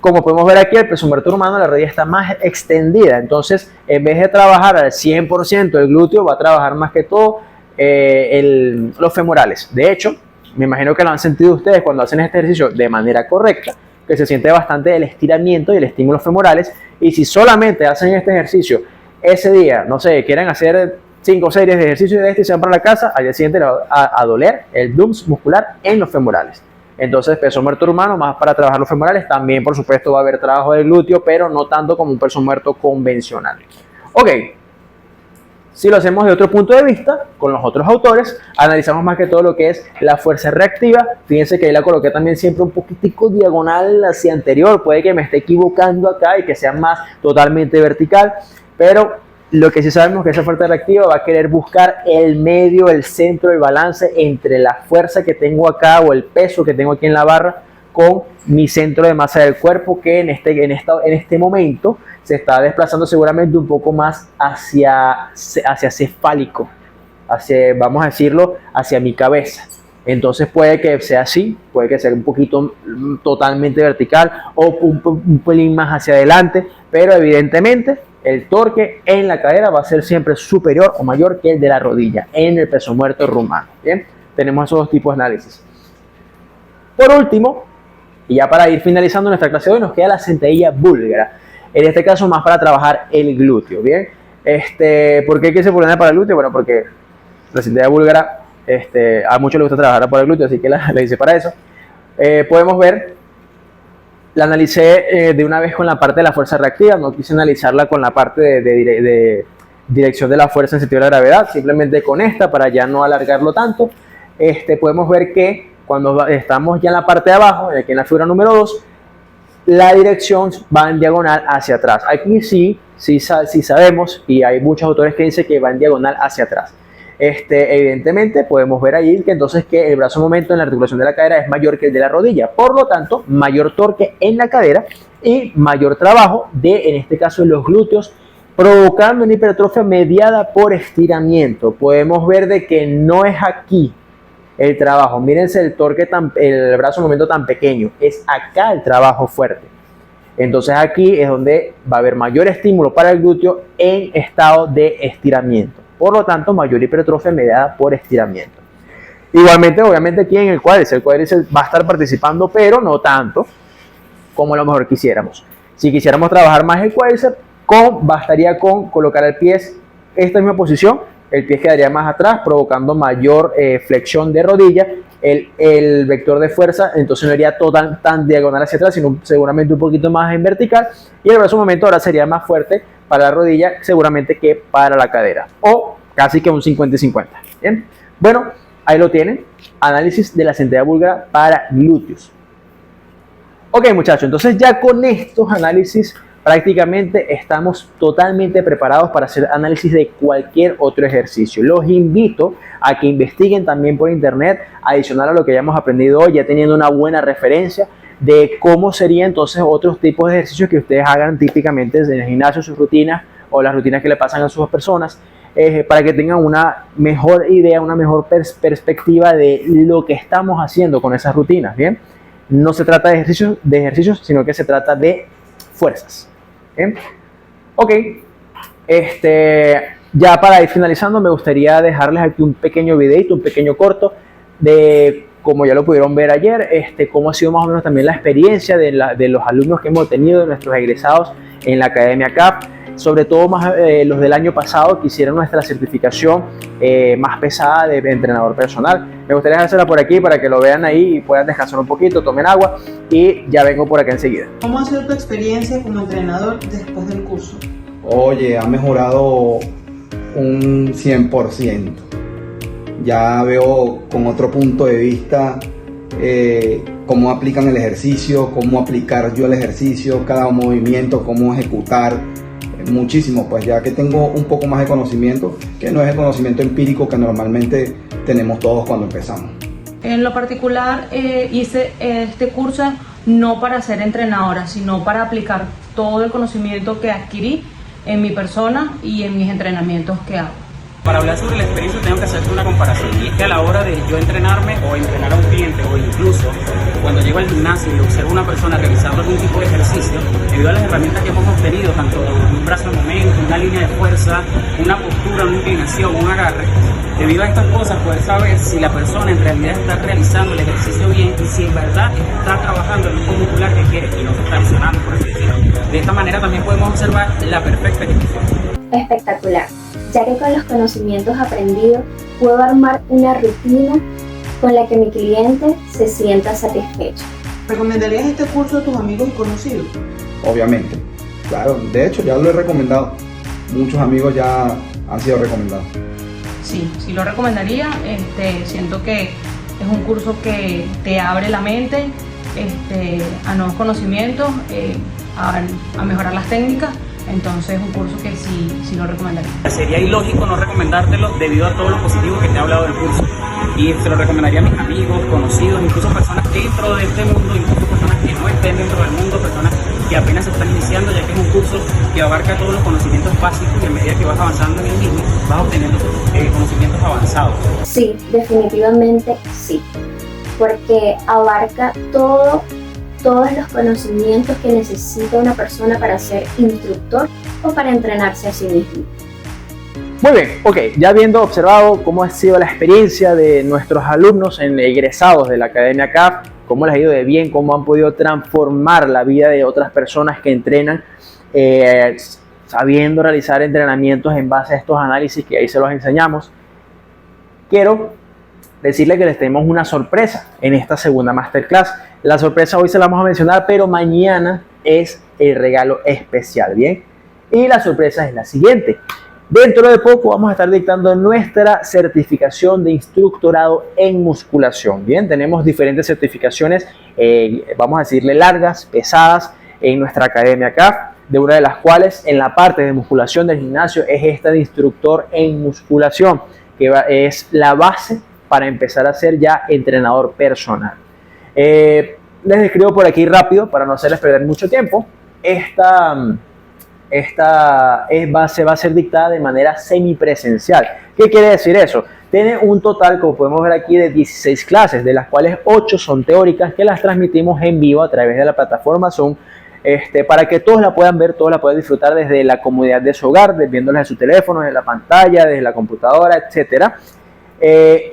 Como podemos ver aquí, el peso muerto rumano, la rodilla está más extendida. Entonces, en vez de trabajar al 100% el glúteo, va a trabajar más que todo los femorales. De hecho, me imagino que lo han sentido ustedes cuando hacen este ejercicio de manera correcta, que se siente bastante el estiramiento y el estímulo femorales, y si solamente hacen este ejercicio ese día, no sé, quieren hacer 5 series de ejercicio de este y se van para la casa, al día siguiente le va a doler el DUMS muscular en los femorales. Entonces, peso muerto rumano, más para trabajar los femorales, también por supuesto va a haber trabajo del glúteo, pero no tanto como un peso muerto convencional. Ok. Si lo hacemos de otro punto de vista, con los otros autores, analizamos más que todo lo que es la fuerza reactiva. Fíjense que ahí la coloqué también siempre un poquitico diagonal hacia anterior. Puede que me esté equivocando acá y que sea más totalmente vertical. Pero lo que sí sabemos es que esa fuerza reactiva va a querer buscar el medio, el centro, el balance entre la fuerza que tengo acá o el peso que tengo aquí en la barra con mi centro de masa del cuerpo, que en este momento se está desplazando seguramente un poco más hacia cefálico, vamos a decirlo, hacia mi cabeza. Entonces puede que sea así, puede que sea un poquito totalmente vertical o un pelín más hacia adelante, pero evidentemente el torque en la cadera va a ser siempre superior o mayor que el de la rodilla en el peso muerto rumano. Bien, tenemos esos dos tipos de análisis. Por último, y ya para ir finalizando nuestra clase de hoy, nos queda la sentadilla búlgara. En este caso más para trabajar el glúteo, ¿bien? ¿Por qué se pone para el glúteo? Bueno, porque la cintura búlgara, a muchos les gusta trabajar por el glúteo, así que la hice para eso. Podemos ver, la analicé de una vez con la parte de la fuerza reactiva, no quise analizarla con la parte de dirección de la fuerza en sentido de la gravedad, simplemente con esta para ya no alargarlo tanto. Podemos ver que cuando estamos ya en la parte de abajo, aquí en la figura número 2, la dirección va en diagonal hacia atrás. Aquí sí sabemos, y hay muchos autores que dicen que va en diagonal hacia atrás. Evidentemente podemos ver ahí que entonces que el brazo momento en la articulación de la cadera es mayor que el de la rodilla, por lo tanto mayor torque en la cadera y mayor trabajo en este caso, los glúteos, provocando una hipertrofia mediada por estiramiento. Podemos ver de que no es aquí el trabajo, mírense el torque, el brazo momento tan pequeño, es acá el trabajo fuerte. Entonces aquí es donde va a haber mayor estímulo para el glúteo en estado de estiramiento. Por lo tanto, mayor hipertrofia mediada por estiramiento. Igualmente, obviamente aquí en el cuádriceps va a estar participando, pero no tanto como a lo mejor quisiéramos. Si quisiéramos trabajar más el cuádriceps, bastaría con colocar el pie en esta misma posición, el pie quedaría más atrás, provocando mayor flexión de rodilla, el vector de fuerza, entonces no iría tan diagonal hacia atrás, sino seguramente un poquito más en vertical, y el brazo momento ahora sería más fuerte para la rodilla seguramente que para la cadera, o casi que un 50 y 50. Bien, bueno, ahí lo tienen, análisis de la sentadilla búlgara para glúteos. Ok, muchachos, entonces ya con estos análisis prácticamente estamos totalmente preparados para hacer análisis de cualquier otro ejercicio. Los invito a que investiguen también por internet, adicional a lo que hayamos aprendido hoy, ya teniendo una buena referencia de cómo serían entonces otros tipos de ejercicios que ustedes hagan típicamente en el gimnasio, sus rutinas o las rutinas que le pasan a sus personas, para que tengan una mejor idea, una mejor perspectiva de lo que estamos haciendo con esas rutinas. Bien, no se trata de ejercicios, sino que se trata de fuerzas. Bien, ok, ya para ir finalizando me gustaría dejarles aquí un pequeño videito, un pequeño corto de, como ya lo pudieron ver ayer, cómo ha sido más o menos también la experiencia de los alumnos que hemos tenido, de nuestros egresados en la Academia CAP, sobre todo más los del año pasado que hicieron nuestra certificación más pesada de entrenador personal. Me gustaría dejársela por aquí para que lo vean ahí y puedan descansar un poquito, tomen agua y ya vengo por acá enseguida. ¿Cómo ha sido tu experiencia como entrenador después del curso? Oye, ha mejorado un 100%. Ya veo con otro punto de vista cómo aplican el ejercicio, cómo aplicar yo el ejercicio, cada movimiento, cómo ejecutar. Muchísimo, pues ya que tengo un poco más de conocimiento, que no es el conocimiento empírico que normalmente tenemos todos cuando empezamos. En lo particular hice este curso no para ser entrenadora, sino para aplicar todo el conocimiento que adquirí en mi persona y en mis entrenamientos que hago. Para hablar sobre la experiencia tengo que hacer una comparación, y es que a la hora de yo entrenarme o entrenar a un cliente, o incluso cuando llego al gimnasio y observo a una persona realizando algún tipo de ejercicio, debido a las herramientas que hemos obtenido, tanto un brazo de momento, una línea de fuerza, una postura, una inclinación, un agarre, debido a estas cosas poder saber si la persona en realidad está realizando el ejercicio bien y si en verdad está trabajando el grupo muscular que quiere y no se está lesionando, por así decirlo. De esta manera también podemos observar la perfecta ejecución. Espectacular, ya que con los conocimientos aprendidos puedo armar una rutina con la que mi cliente se sienta satisfecho. ¿Recomendarías este curso a tus amigos y conocidos? Obviamente, claro, de hecho ya lo he recomendado, muchos amigos ya han sido recomendados. Sí, sí lo recomendaría, siento que es un curso que te abre la mente a nuevos conocimientos, a mejorar las técnicas. Entonces es un curso que sí lo recomendaría. Sería ilógico no recomendártelo debido a todo lo positivo que te he hablado del curso. Y se lo recomendaría a mis amigos, conocidos, incluso personas dentro de este mundo, incluso personas que no estén dentro del mundo, personas que apenas se están iniciando, ya que es un curso que abarca todos los conocimientos básicos y a medida que vas avanzando en el mismo, vas obteniendo conocimientos avanzados. Sí, definitivamente sí, porque abarca todos los conocimientos que necesita una persona para ser instructor o para entrenarse a sí mismo. Muy bien, ok, ya habiendo observado cómo ha sido la experiencia de nuestros alumnos egresados de la Academia CAP, cómo les ha ido de bien, cómo han podido transformar la vida de otras personas que entrenan, sabiendo realizar entrenamientos en base a estos análisis que ahí se los enseñamos. quiero decirle que les tenemos una sorpresa en esta segunda masterclass. La sorpresa hoy se la vamos a mencionar, pero mañana es el regalo especial, ¿bien? Y la sorpresa es la siguiente. Dentro de poco vamos a estar dictando nuestra certificación de instructorado en musculación, ¿bien? Tenemos diferentes certificaciones, vamos a decirle largas, pesadas, en nuestra academia acá, de una de las cuales en la parte de musculación del gimnasio es esta de instructor en musculación, que es la base para empezar a ser ya entrenador personal. Les describo por aquí rápido para no hacerles perder mucho tiempo. Esta base va a ser dictada de manera semipresencial. ¿Qué quiere decir eso? Tiene un total, como podemos ver aquí, de 16 clases, de las cuales 8 son teóricas, que las transmitimos en vivo a través de la plataforma Zoom, para que todos la puedan ver, todos la puedan disfrutar desde la comodidad de su hogar, viéndolas en su teléfono, desde la pantalla, desde la computadora, etcétera.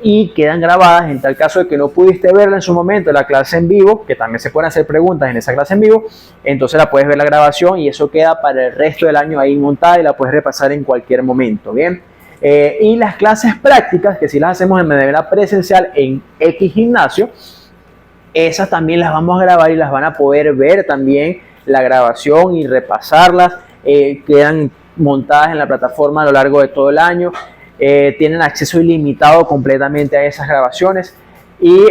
Y quedan grabadas en tal caso de que no pudiste verla en su momento, la clase en vivo, que también se pueden hacer preguntas en esa clase en vivo, entonces la puedes ver la grabación y eso queda para el resto del año ahí montada y la puedes repasar en cualquier momento, ¿bien? Y las clases prácticas, que si las hacemos de manera presencial en X gimnasio, esas también las vamos a grabar y las van a poder ver también la grabación y repasarlas, quedan montadas en la plataforma a lo largo de todo el año. Tienen acceso ilimitado completamente a esas grabaciones y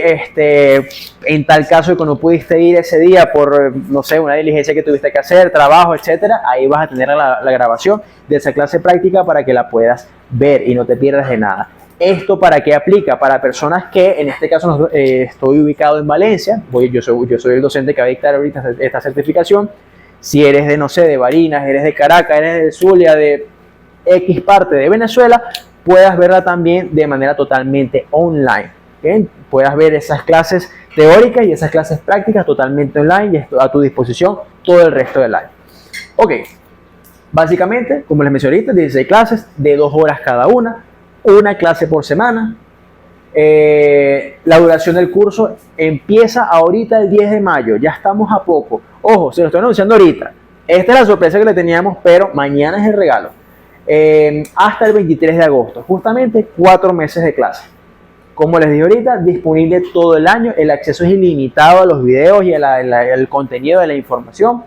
en tal caso de que no pudiste ir ese día por, no sé, una diligencia que tuviste que hacer, trabajo, etcétera, ahí vas a tener la grabación de esa clase práctica para que la puedas ver y no te pierdas de nada. ¿Esto para qué aplica? Para personas que, en este caso, estoy ubicado en Valencia, yo soy el docente que va a dictar ahorita esta certificación. Si eres de, no sé, de Barinas, eres de Caracas, eres de Zulia, de X parte de Venezuela, puedas verla también de manera totalmente online. ¿Bien? Puedas ver esas clases teóricas y esas clases prácticas totalmente online y esto a tu disposición todo el resto del año. Ok, básicamente, como les mencioné ahorita, 16 clases de 2 horas cada una clase por semana. La duración del curso empieza ahorita el 10 de mayo, ya estamos a poco. Ojo, se lo estoy anunciando ahorita. Esta es la sorpresa que le teníamos, pero mañana es el regalo. Hasta el 23 de agosto, justamente 4 meses de clase. Como les dije ahorita, disponible todo el año, el acceso es ilimitado a los videos y al contenido de la información.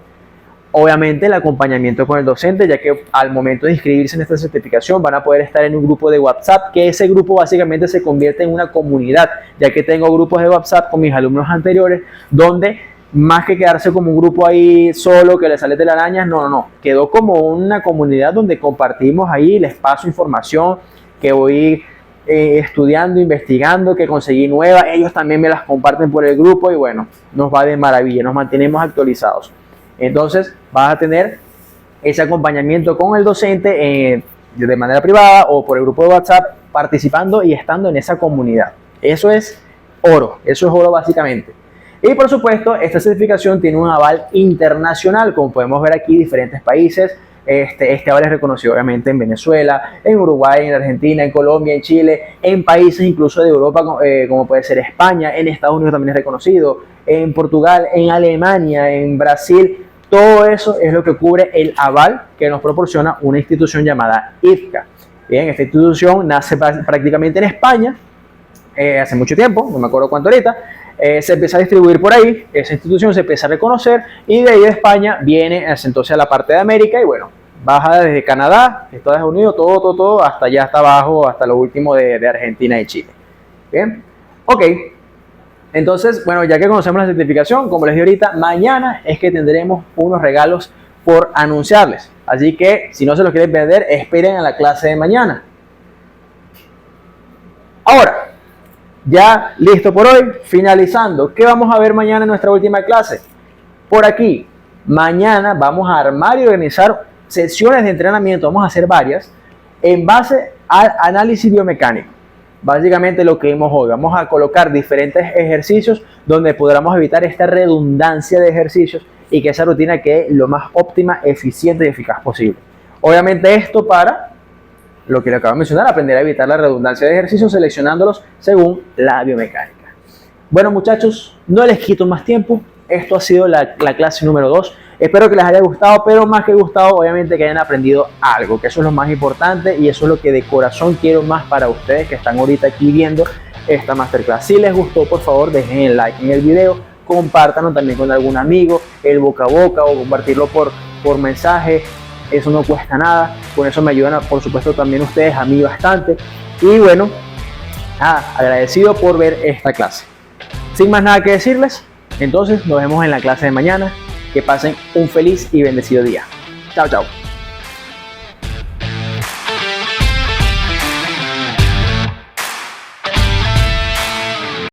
Obviamente el acompañamiento con el docente, ya que al momento de inscribirse en esta certificación van a poder estar en un grupo de WhatsApp, que ese grupo básicamente se convierte en una comunidad, ya que tengo grupos de WhatsApp con mis alumnos anteriores, donde más que quedarse como un grupo ahí solo que le sale telarañas, no, quedó como una comunidad donde compartimos ahí, les paso información que voy estudiando, investigando, que conseguí nueva, ellos también me las comparten por el grupo y bueno, nos va de maravilla, nos mantenemos actualizados. Entonces vas a tener ese acompañamiento con el docente de manera privada o por el grupo de WhatsApp, participando y estando en esa comunidad. Eso es oro básicamente. Y por supuesto, esta certificación tiene un aval internacional, como podemos ver aquí, diferentes países. Este aval es reconocido obviamente en Venezuela, en Uruguay, en Argentina, en Colombia, en Chile, en países incluso de Europa, como puede ser España, en Estados Unidos también es reconocido, en Portugal, en Alemania, en Brasil. Todo eso es lo que cubre el aval que nos proporciona una institución llamada IFCA. Bien, esta institución nace prácticamente en España, hace mucho tiempo, no me acuerdo cuánto ahorita. Se empieza a distribuir por ahí, esa institución se empieza a reconocer y de ahí de España viene entonces a la parte de América y bueno, baja desde Canadá, Estados Unidos, todo, hasta allá, hasta abajo, hasta lo último de Argentina y Chile. Bien, ok, entonces, bueno, ya que conocemos la certificación, como les dije ahorita, mañana es que tendremos unos regalos por anunciarles. Así que, si no se los quieren perder, esperen a la clase de mañana. Ahora, ya listo por hoy, finalizando. ¿Qué vamos a ver mañana en nuestra última clase? Por aquí, mañana vamos a armar y organizar sesiones de entrenamiento, vamos a hacer varias, en base al análisis biomecánico. Básicamente lo que vimos hoy, vamos a colocar diferentes ejercicios donde podamos evitar esta redundancia de ejercicios y que esa rutina quede lo más óptima, eficiente y eficaz posible. Obviamente esto para lo que le acabo de mencionar, aprender a evitar la redundancia de ejercicios seleccionándolos según la biomecánica. Bueno muchachos, no les quito más tiempo, esto ha sido la clase número 2. Espero que les haya gustado, pero más que gustado, obviamente que hayan aprendido algo, que eso es lo más importante y eso es lo que de corazón quiero más para ustedes que están ahorita aquí viendo esta masterclass. Si les gustó, por favor, dejen el like en el video, compártanlo también con algún amigo, el boca a boca o compartirlo por mensaje. Eso no cuesta nada, con eso me ayudan, por supuesto, también ustedes a mí bastante. Y bueno, agradecido por ver esta clase. Sin más nada que decirles, entonces nos vemos en la clase de mañana. Que pasen un feliz y bendecido día. Chao, chao.